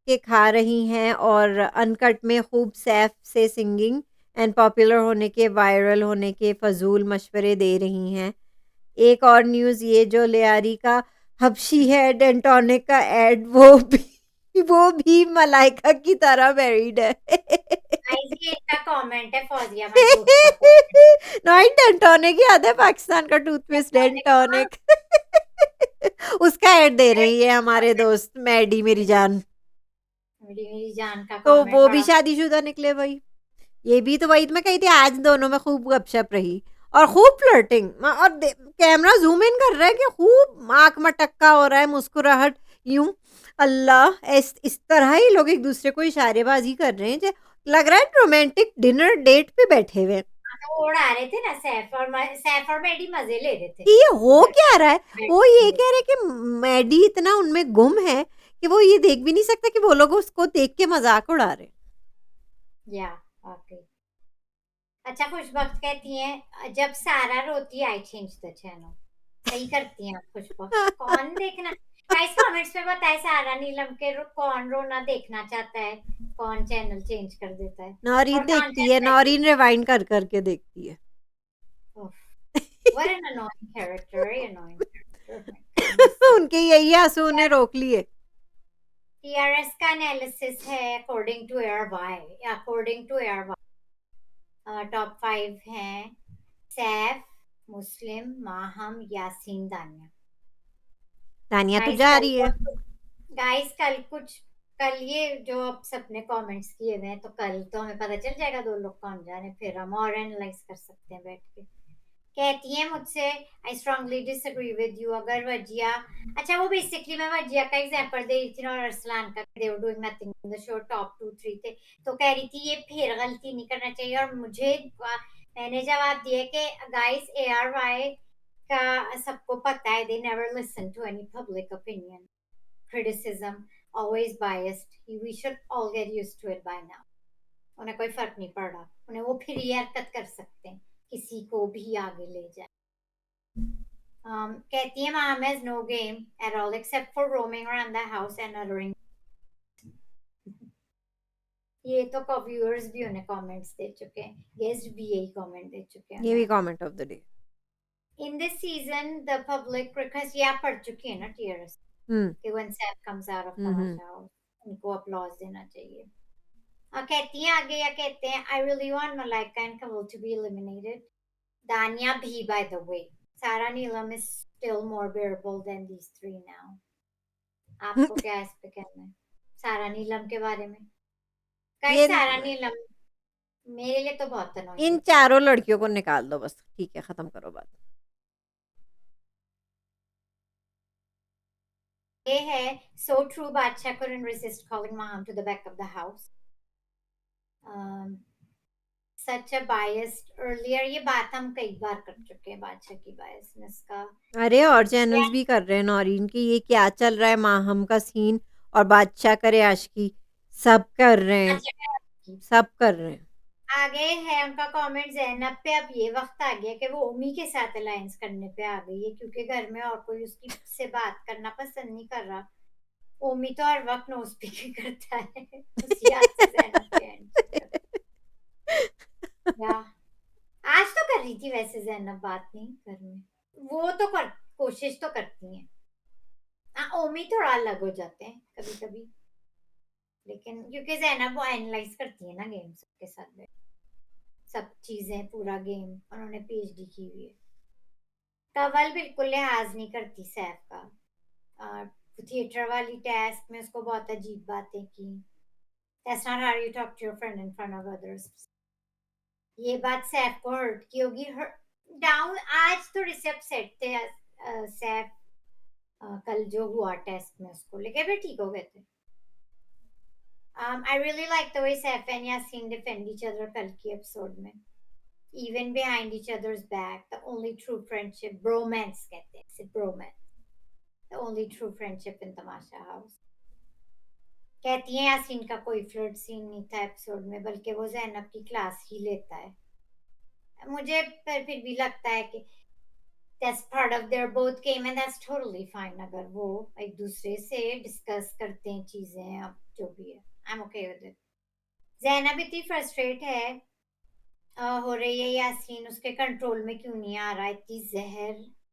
के खा रही हैं और अनकट में खूब सैफ से सिंगिंग एंड पॉपुलर होने के वायरल होने के फजूल मशवरे दे रही हैं। एक और न्यूज़ ये जो लियारी का हबशी है डेंटोनिक का एड वो भी मलाइका की तरह मैरिड है। गाइस ये इनका कमेंट है, फौजिया हमारी दोस्त का कमेंट। नहीं, डेंटोनिक याद है, पाकिस्तान का टूथपेस्ट हाँ, डेंटोनिक। उसका ऐड दे रही है हमारे दोस्त मैडी मेरी जान। मेरी जान का तो कमेंट वो भी बड़ा। शादीशुदा निकले भाई। ये भी तो वही तो मैं कही थी, आज दोनों में खूब गपशप रही और खूब फ्लर्टिंग और कैमरा जूम इन कर रहा है कि खूब आंख मटक्का हो रहा है, मुस्कुराहट यूं। अल्लाह, इस तरह ही लोग एक दूसरे को इशारेबाजी कर रहे हैं, लग रहा है रोमांटिक डिनर डेट पे बैठे हुए हैं। तो वो उड़ा रहे थे ना, सैफ और मैडी मजे ले रहे थे कि ये हो उधर क्या रहा है। बैठ वो ये के। कह रहे कि मैडी इतना उनमें गुम है कि वो ये देख भी नहीं सकता कि वो लोग उसको देख के मजाक उड़ा रहे हैं। या ओके। अच्छा, खुशबख्त कहती हैं, जब सारा रोती आई चेंज द चैनल। सही करती हैं आप खुशबख्त। कौन देखना, गाइस कमेंट्स में बताएं, सारा नीलम के कौन रोना देखना चाहता है, कौन चैनल चेंज कर देता है, और नौरीन कौन देखती है, चाहता है कि नौरीन रिवाइंड कर करके देखती है। what an annoying character, very annoying character, my goodness। उनके यही आंसू उन्हें रोक लिए। टीआरएस का एनालिसिस है according to ARY, according to ARY top 5 हैं, सैफ, मुस्लिम, माहम, यासीन, दानिया। तानिया तो गाइस जा कल रही को है। गाइस कल ये जो आप सबने कमेंट्स किए हुए हैं, तो कल तो हमें पता चल जाएगा दो लोग कौन जा रहे हैं, फिर हम और एनालाइज कर सकते हैं बैठ के। कहती है मुझसे, I strongly disagree with you. अगर वजिया, अच्छा वो बेसिकली मैं वजिया का एग्जांपल दे रही थी और अरसलान का, they were doing nothing in the show, top 2 3 थे, तो कह रही थी ये फिर गलती नहीं करना चाहिए, और मैंने जवाब दिया कि गाइस ARY का सबको पता है, they never listen to any public opinion, criticism, always biased, we should all get used to it by now। उन्हें कोई फर्क नहीं पड़ रहा, उन्हें वो फिर ये हरकत कर सकते हैं, किसी को भी आगे ले जाए। कहती है mom has no game at all except for roaming around the house and uttering। ये तो व्यूअर्स भी उन्हें कमेंट्स दे चुके हैं, गेस्ट भी यही कमेंट दे चुके हैं ये भी उन्हें। Comment of the day. In this season the public request, ये आप पढ़ चुकी है ना टीआरएस, हम्म कि when Seth comes out of hmm Tamasha house उनको अपलॉज देना चाहिए। कहती हैं आगे, या कहते हैं, I really want Malaika and Kawal to be eliminated. Dania भी by the way, Sara Neelam is still more bearable than these three now. आपको क्या इस पे कहना है सारा नीलम के बारे में? गाइस ये सारा नीलम मेरे लिए तो बहुत अनोइंग इन है। चारों लड़कियों को निकाल दो बस, ठीक है, खत्म करो बात। ये है, सो ट्रू, बादशाह couldn't resist calling Maham to the back of the house। Such a biased earlier, ये बात हम कई बार कर चुके हैं बादशाह की बायसनेस का। अरे और चैनल्स भी कर रहे हैं नौरीन की, ये क्या चल रहा है माहम का सीन और बादशाह करे आशिकी, सब कर रहे हैं, अच्छा, सब कर रहे हैं। आगे है उनका कमेंट, ज़ैनब पे अब ये वक्त आ गया कि वो उम्मी के साथ अलायंस करने पे आ गई है, क्योंकि घर में और कोई उसकी से बात करना पसंद नहीं कर रहा। उम्मी तो हर वक्त नो स्पीकिंग करता है उसी याद से ज़ैनब के एंड या आज तो कर रही थी वैसे ज़ैनब बात नहीं घर में, वो तो कर कोशिश तो करती हैं। हाँ, उम्मी थोड़ा अलग हो जाते हैं कभी कभी, लेकिन क्योंकि ज़ैनब वो एनालाइज करती है ना गेम के साथ बैठ, सब चीजें पूरा गेम उन्होंने पीएचडी की हुई है। कंवल बिल्कुल लिहाज नहीं करती सैफ का, थिएटर वाली टास्क में उसको बहुत अजीब बातें की। That's not how you talk to your friend in front of others. ये बात सैफ को हर्ट की होगी। डाउन आज थोड़े से अपसेट थे सैफ, कल जो हुआ टेस्ट में उसको लेके भी ठीक हो गए थे। I really like the way Saif and Yasin defend each other कल की एपिसोड में, even behind each other's back. The only true friendship, bromance कहते हैं इसे, bromance, the only true friendship in Tamasha house. कहती हैं यासीन का कोई फ्लर्ट सीन नहीं था एपिसोड में, बल्कि वो ज़ैनब की क्लास ही लेता है। मुझे पर फिर भी लगता है कि that's part of their both game and that's totally fine अगर वो एक दूसरे से डिस्कस करते हैं चीजें, अब जो भी है I'm okay with it। Zainab इतनी फ्रस्ट्रेट है हो रही है, यासीन उसके कंट्रोल में क्यों नहीं आ रहा, इतनी जहर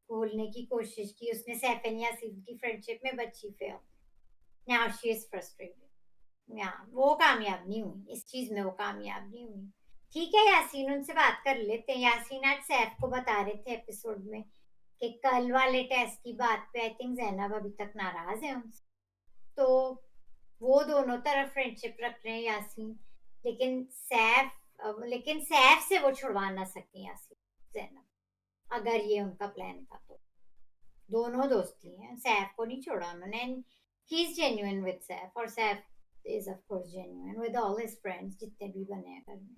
घोलने की कोशिश की उसने सैफ एंड यासीन की फ्रेंडशिप में, बच्ची fail. Now she is frustrated. या वो कामयाब नहीं हुई इस चीज में, वो कामयाब नहीं हुई। ठीक है यासीन, उनसे बात कर लेते हैं। यासीन आज सैफ को बता रहे थे एपिसोड में कि कल वाले टेस्ट की बात पे आई थिंक ज़ैनब अभी तक नाराज है उनसे, तो वो दोनों तरफ फ्रेंडशिप रख रहे हैं यासीन, लेकिन सैफ से वो छुड़वा ना सके यासीन ज़ैनब, अगर ये उनका प्लान था तो। दोनों दोस्ती हैं, सैफ को नहीं छोड़ा उन्होंने, he is genuine with Saif और Saif is of course genuine with all his friends जितने भी बने हैं घर में।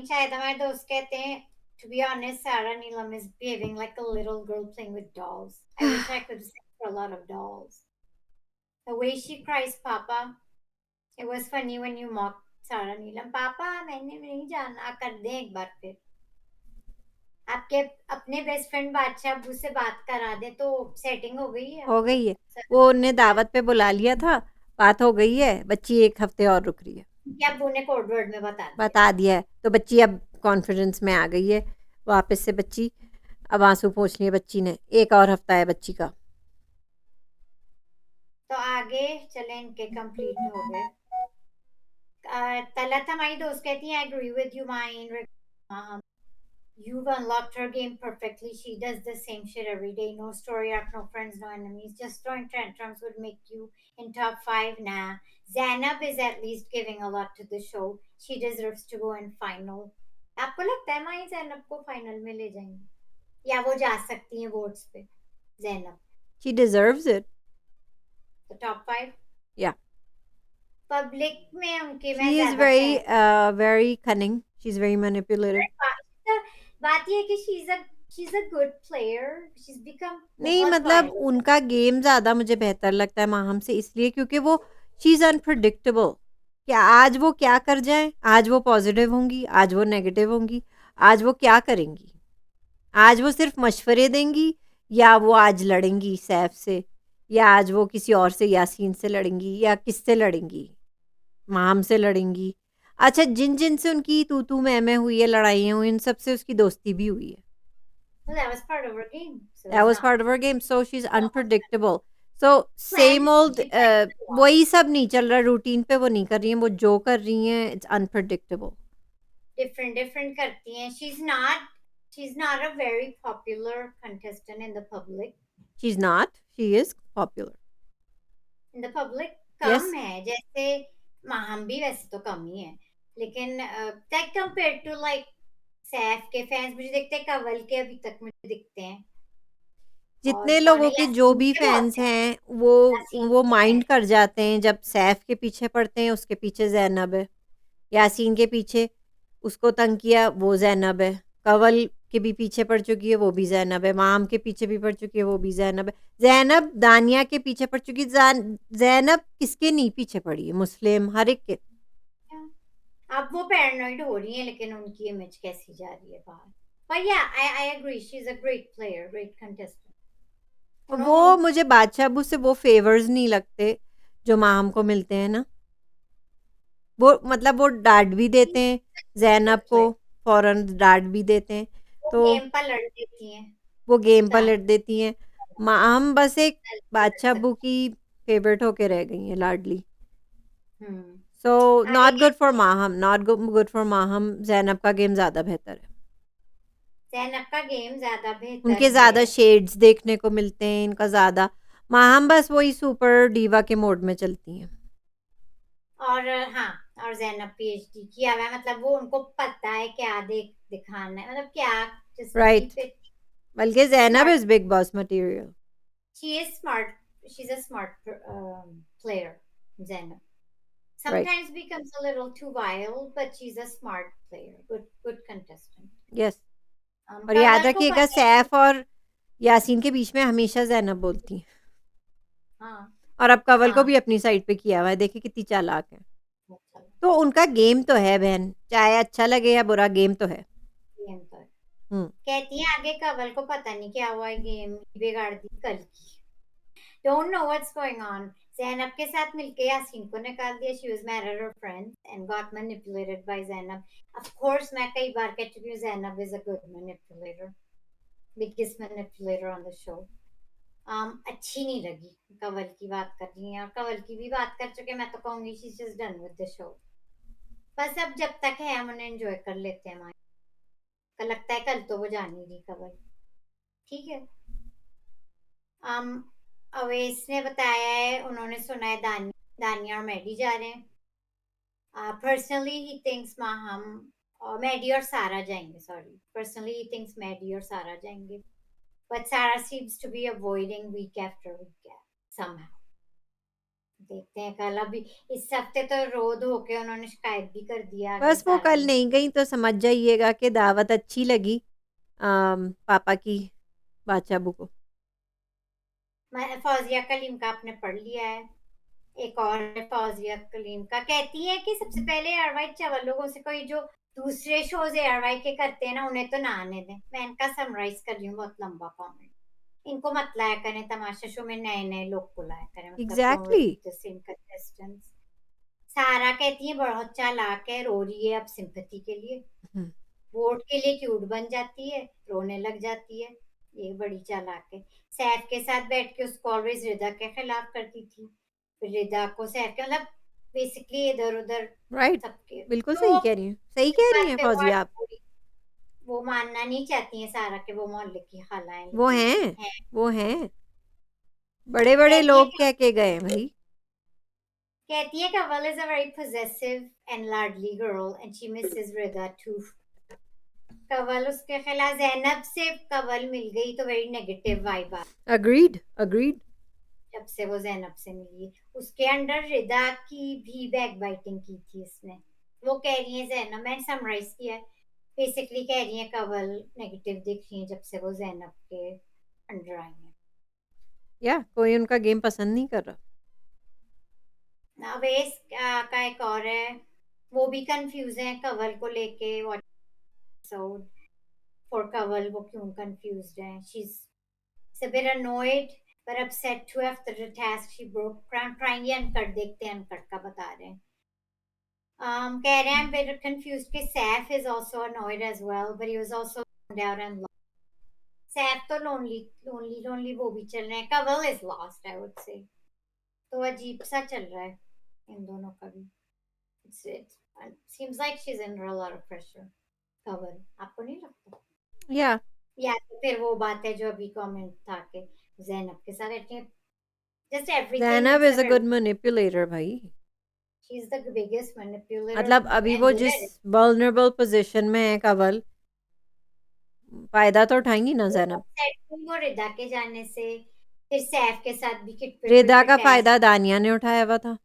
शायद हमारे दोस्त कहते हैं, to be honest, Sarah Neelam is behaving like a little girl playing with dolls. I wish I could sing for a lot of dolls. The way she cries, Papa. It was funny when you mocked Sarah Neelam. Papa, मैंने नहीं जाना, कर दें एक बार फिर। आपके अपने best friend बादशाह अब्बू से बात करा दे तो सेटिंग हो गई है। हो गई है, वो उन्हें दावत पे बुला लिया था, बात हो गई है, बच्ची 1 हफ्ते और रुक रही है। क्या अब्बू ने कोड वर्ड में बता दिया है, तो बच्ची अब कॉन्फिडेंस में आ गई है वापस से। बच्ची अब आंसू पोंछ लिए बच्ची ने, 1 और हफ्ता है बच्ची का। तो आगे चले, इनके कंप्लीट हो गए। तलत हमारी दोस्त कहती है, I agree with you, Mine. You've unlocked her game perfectly. She does the same shit every day. No story arc, no friends, no enemies. Just throwing tantrums would make you in top 5. Nah. Zainab is at least giving a lot to the show. She deserves to go in final. आपको लगता है माई ज़ैनब को final में ले जाएंगे, या वो जा सकती हैं वोट्स पे Zainab? She deserves it. The top 5? Yeah. Public में उनके She is very cunning. She's very manipulative. बात ये है कि she's a good player. She's become नहीं, मतलब उनका गेम ज़्यादा मुझे बेहतर लगता है माहम से, इसलिए क्योंकि वो शी इज़ अनप्रेडिक्टेबल। क्या आज वो क्या कर जाए, आज वो पॉजिटिव होंगी, आज वो नेगेटिव होंगी, आज वो क्या करेंगी, आज वो सिर्फ मशवरे देंगी, या वो आज लड़ेंगी सैफ से, या आज वो किसी और से, यासीन से लड़ेंगी, या किससे लड़ेंगी, माम से लड़ेंगी। अच्छा, जिन जिन से उनकी तू मैं हुई है, लड़ाइयाँ हुई, इन सब से उसकी दोस्ती भी हुई है। Well, that was part of her game. That was part of her game. So she's unpredictable. So same old वही सब नहीं चल रहा, रूटीन पे वो नहीं कर रही हैं, वो जो कर रही हैं it's unpredictable. Different करती हैं. She's not a very popular contestant in the public. She's not. She is popular. In the public कम है, जैसे माहम भी वैसे तो कम ही है, लेकिन like compared to like Saif के फैंस मुझे दिखते हैं, कंवल के अभी तक मुझे दिखते हैं, जितने लोगों के जो भी फैंस हैं वो माइंड कर जाते हैं जब सैफ के पीछे पड़ते हैं, उसके पीछे ज़ैनब है, यासीन के पीछे उसको तंग किया वो ज़ैनब है, कंवल के भी पीछे पड़ चुकी है, वो भी ज़ैनब है। माम के पीछे भी पड़ चुकी है, वो भी ज़ैनब है। ज़ैनब दानिया के पीछे पड़ चुकी है। ज़ैनब किसके नहीं पीछे पड़ी है? मुस्लिम, हर एक के। अब वो पैरानॉइड हो रही है, लेकिन उनकी इमेज कैसी जा रही है बाहर। पर या I agree, she is a great player, great contestant. वो मुझे बादशाह अबू से वो फेवर्स नहीं लगते जो माम को मिलते हैं ना। वो मतलब वो डांट भी देते हैं ज़ैनब को, फौरन डांट भी देते हैं, वो तो गेम पर लड़ देती हैं। वो गेम पर दान लड़ देती हैं। माम बस एक बादशाह अबू की फेवरेट होके रह गई हैं, लाडली। सो आगे not good for Maham, not good for Maham. Zainab का गेम ज़्यादा बेहतर है। ज़ैनब का गेम ज्यादा बेहतर उनके है। ज़्यादा शेड्स देखने को मिलते हैं, इनका ज़्यादा। माहम बस वही सुपर डीवा के मोड में चलती हैं। और हाँ, और ज़ैनब पीएचडी किया हुआ है, मतलब वो उनको पता है क्या दिखाना है, मतलब क्या जस्ट राइट, कीप इट बल्कि Zainab smart. Is big boss material. She is smart, she is a smart player, Zenab. Right, Sometimes becomes a little too wild, but she's a smart player, good contestant. Yes. और याद कंवल को रखिएगा, पता है कि सैफ और यासीन के बीच में हमेशा ज़ैनब बोलती हैं। हाँ और अब कंवल को हाँ भी अपनी साइड पे किया हुआ है, देखिए कितनी चालाक है। अच्छा, तो उनका गेम तो है बहन, चाहे अच्छा लगे या बुरा, गेम तो है। गेम पर हुँ। कहती है आगे कंवल को पता नहीं क्या हुआ है, गेम बिगाड़ दी कल की। Don't know what's going on. Zainab के साथ मिलके यासीन को निकाल दिया. She was mad at her friends and got manipulated by Zainab. Of course, मैं कई बार कह चुकी हूँ Zainab is a good manipulator, biggest manipulator on the show. अच्छी नहीं लगी, कंवल की बात कर रही हैं और कंवल की भी बात कर चुके, मैं तो कहूंगी she's just done with the show. बस अब जब तक है हम उन्हें एंजॉय कर लेते हैं। कल लगता है कल तो वो जान ही रही कंवल, ठीक है। अवेश ने बताया है, उन्होंने सुना है दानिया और मैडी जा रहे हैं। पर्सनली ही थिंक्स माहम और मैडी और सारा जाएंगे, sorry, personally he thinks Maddy और सारा जाएंगे, but Sara seems to be avoiding week after week somehow. देखते हैं कल। अभी इस हफ्ते तो रोध होके उन्होंने शिकायत भी कर दिया आगे बस वो सारा कल ने। नहीं गई तो समझ जाइएगा कि दावत अच्छी लगी पापा की, बादशाह अबू को। फौजिया कलीम का आपने पढ़ लिया है। एक और है फौजिया कलीम का, कहती है कि सबसे पहले एयरवाई चावल लोगों से कोई जो दूसरे शोज एयरवाई के करते हैं ना, उन्हें तो ना आने दें। मैं इनका समराइज कर रही हूँ, बहुत लंबा कमेंट। इनको मत लाया करें तमाशा शो में, नए नए लोग को लाया करें, मतलब don't exactly. Repeat the same contestants. सारा कहती है बहुत चालाक है, रो रही है अब सिंपैथी के लिए, वोट के लिए क्यूट बन जाती है, रोने लग जाती है, ये बड़ी चालाक है। सैफ के साथ बैठ के उसको ऑलवेज रिदा के खिलाफ करती थी, फिर रिदा को सैफ के, मतलब बेसिकली इधर उधर राइट, सबके बिल्कुल तो सही कह रही हैं, सही इस कह रही बात हैं पे फौजिया आप। वो मानना नहीं चाहती है सारा के वो मोहल्ले की खालाएं, वो लेकिन हैं, है। वो हैं, बड़े बड़े कहती है लोग कह के गए भाई। कहती है Kaval is a very possessive and ladly girl and she misses Rida too. कवल उसके खिलाफ, जैनब से कवल मिल गई तो वेरी नेगेटिव वाइब आ, अग्रीड, अग्रीड। जब से वो जैनब से मिली। उसके अंडर रिदा की भी बैक बाइटिंग की थी इसने। वो कह रही है जैनब, मैंने समराइज किया है, बेसिकली कह रही है कवल नेगेटिव दिख रही है जब से वो जैनब के अंडर आई है। या कोई उनका गेम पसंद नहीं कर रहा। अवेश का एक और है, वो भी कंफ्यूज है कवल को लेके। व्हाट एपिसोड फॉर कवल, वो क्यों कंफ्यूज्ड है? She is a bit annoyed but upset too after the task she broke. Trying ये अनकट देखते हैं, अनकट का बता रहे हैं। कह रहे हैं I'm bit confused कि Saf is also annoyed as well, but he was also found out and lost. Saf तो lonely वो भी चल रहे हैं। Kaval is lost, I would say. तो अजीब सा चल रहा है इन दोनों का भी। It seems like she's under a lot of pressure. Kaval, आपको नहीं लगता? या या तो फिर वो बात है जो अभी कमेंट था कि जैनब के साथ रहती है, just everything Zainab makes is her a very, good manipulator भाई। she's the biggest manipulator मतलब अभी and वो good जिस at it. वल्नरेबल पोजीशन में है कवल, फायदा तो उठाएंगी ना ज़ैनब। Upset हुई वो रिदा के जाने से, फिर सैफ के साथ भी किट पिट पिट रिदा पिट का टास्क। फायदा दानिया ने उठाया हुआ था।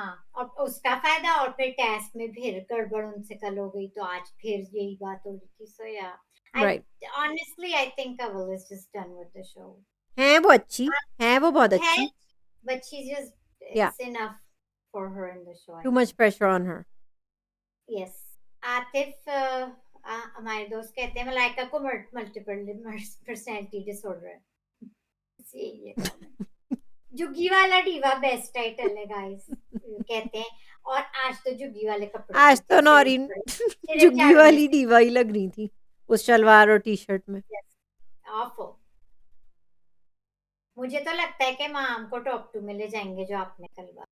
हाँ, और उसका फायदा, और फिर टास्क में फिर गड़बड़ उनसे कल हो गई तो आज फिर यही बात हो रही थी. So yeah, right. honestly I think Kawal is just done with the show. हैं वो अच्छी, हैं वो बहुत है, अच्छी. but she's just, या, it's enough for her in the show. I too much think. Pressure on her. Yes. Atif हमारे दोस्त कहते हैं मलाइका को मल्टीपल पर्सनैलिटी डिसऑर्डर है. यही है comment. जुग्गी वाला डीवा बेस्ट टाइटल है गाइस. कहते हैं और आज तो जुग्गी वाले कपड़े आज में थे, तो नौरीन सिरे जुग्गी झाड़ू में वाली डीवा ही लग रही थी उस शलवार और टी शर्ट में. awful. मुझे तो लगता है कि माँ हमको टॉप 2 में ले जाएंगे जो आपने कल बात.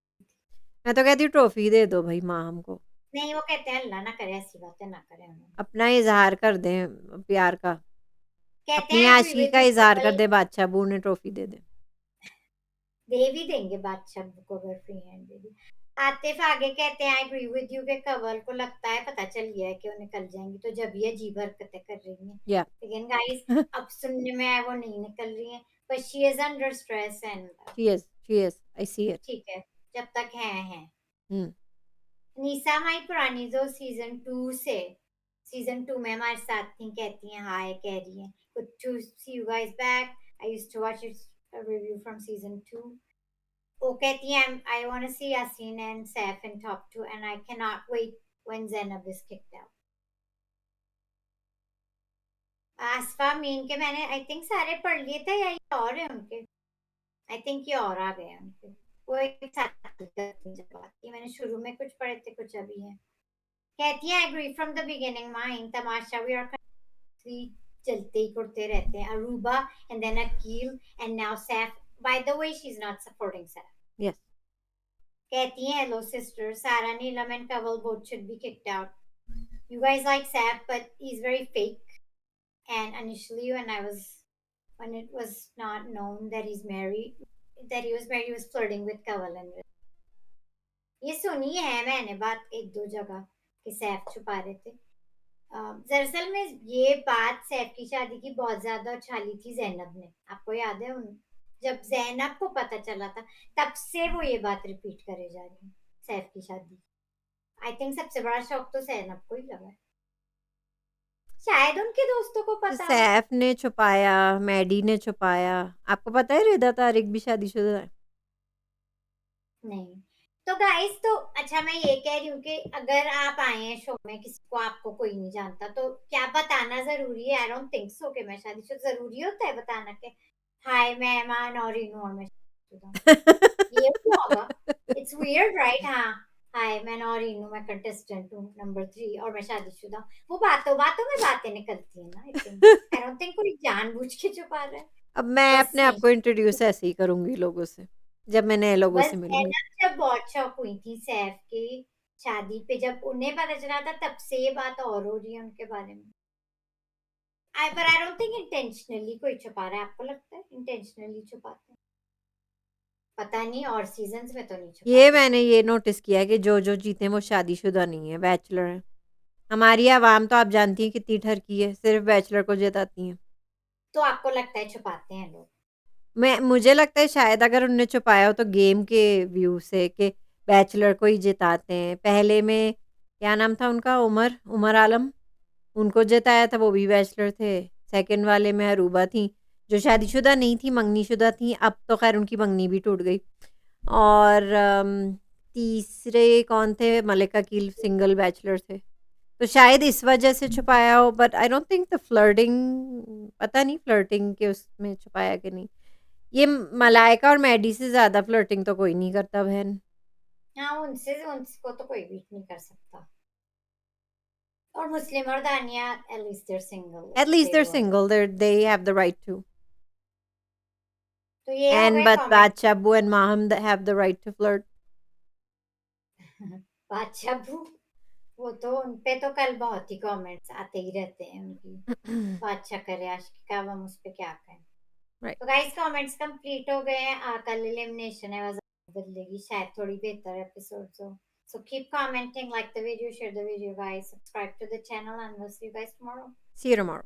मैं तो कहती हूँ ट्रॉफी दे दो भाई माँ हमको. नहीं, वो कहते हैं अल्लाह ना करे ऐसी बातें ना करें उन्होंने. अपना इजहार कर दें प्यार का, कहते अपनी हैं आशिकी का इजहार कर दे, बादशाह बू ने ट्रॉफी दे दे. दे भी देंगे बादशाह को अगर फ्री हैंड दे दी. आतिफ आगे कहते हैं आई एग्री विद यू के कवल को लगता है पता चल गया है कि वो निकल जाएंगी तो जब ये अजीब हरकतें कर रही हैं. या लेकिन गाइस अब सुनने में आया वो नहीं निकल रही हैं, पर she is under stress and she is I see it. ठीक है जब तक है. हम्म. निशा हमारी पुरानी जो सीजन 2 में हमारे साथ थी, कहती हैं हाय, कह रही हैं good to see you guys back, I used to watch its review from season 2. वो कहती हैं I want to see Yasin and Saif in top 2 and I can not wait when Zainab is kicked out. Asfa mean के मैंने I think सारे पढ़ लिए थे या ये और है उनके. आई थिंक ये और आ गए हैं उनके. वो एक साथ करती मैंने शुरू में कुछ पढ़े थे कुछ अभी है. कहती है agree from the beginning mine Tamasha we are चलते ही करते रहते हैं. Aruba and then Aqeel and now Saif. By the way she is not supporting Saif. Yes. कहती हैं hello sister Sara Neelam and Kawal both should be kicked out. You guys like Saf, but he's very fake. And initially, when it was not known that he was married, he was flirting with Kawal and ये सुनी है मैंने बात एक दो जगह कि सैफ छुपा रहे थे. दरअसल में ये बात सैफ की शादी की बहुत ज्यादा उछाली थी ज़ैनब ने. आपको याद है जब ज़ैनब को पता चला था तब से वो ये बात रिपीट करे जा रही है सैफ की शादी. आई थिंक सबसे बड़ा शौक तो ज़ैनब को ही लगा है. शायद उनके दोस्तों को पता. सैफ ने छुपाया, मैडी ने छुपाया. आपको पता है रिदा तारिक भी शादीशुदा है? नहीं. तो गाइस तो अच्छा मैं ये कह रही हूँ कि अगर आप आए हैं शो में किसी को आपको कोई नहीं जानता तो क्या बताना जरूरी है? आई डोंट थिंक सो कि मैं शादीशुदा. जरूरी होता है बताना कि हाय मैं मान और इनू और मैं शादीशुदा. ये क्यों होगा? It's weird right. हाँ हाय मैं और इनू मैं कंटेस्टेंट हूँ नंबर 3 और मैं शादीशुदा. वो बातों बातों में बातें निकलती है ना. आई डोंट थिंक कोई जानबूझ के छुपा रहा है. अब मैं बस अपने आप को इंट्रोड्यूस ऐसे ही करूंगी लोगों से जब मैं नए लोगों बस से मिलूंगी. जब बहुत शौक हुई थी सैफ की शादी पे, जब उन्हें पता चला था तब से ये बात और हो रही है उनके बारे में. पर आई डोंट थिंक इंटेंशनली कोई छुपा रहा है. आपको लगता है इंटेंशनली छुपाते हैं? पता नहीं. और सीजन्स में तो नहीं छुपाते. ये मैंने ये नोटिस किया कि जो जो जीते हैं वो शादीशुदा नहीं है, बैचलर है. हमारी आवाम तो आप जानती हैं कितनी ठरकी है, सिर्फ बैचलर को जिताती हैं. तो आपको लगता है छुपाते हैं लोग? मुझे लगता है शायद अगर उनने छुपाया हो तो गेम के व्यू से कि बैचलर को ही जिताते हैं. पहले में क्या नाम था उनका, उमर आलम, उनको जिताया था, वो भी बैचलर थे. सेकंड वाले में अरूबा थी जो शादीशुदा नहीं थी, मंगनीशुदा थी. अब तो खैर उनकी मंगनी भी टूट गई. और तीसरे कौन थे, मलिक अकील सिंगल बैचलर थे. तो शायद इस वजह से छुपाया हो. But I don't think the flirting, पता नहीं फ्लर्टिंग के उसमें छुपाया कि नहीं. ये मलाइका और मैडी से ज़्यादा फ्लर्टिंग तो कोई नहीं करता बहन. हाँ उनको तो कोई बीट नहीं कर सकता. और मुस्लिम और दानिया at least they're single. At least they're single. They have the right to. तो ये हो And गए but comment. Bachabu and Maham that have the right to flirt. बादशाह वो तो उनपे तो कल बहुत ही कमेंट्स आते ही रहते हैं उनकी. बादशाह करे आशिकी का, हम उस पे क्या कहें. Right. तो गाइस कमेंट्स कंप्लीट हो गए हैं. कल एलिमिनेशन है, बदलेगी शायद थोड़ी बेहतर एपिसोड हो. So keep commenting, like the video, share the video guys, subscribe to the channel and we'll see you guys tomorrow. See you tomorrow.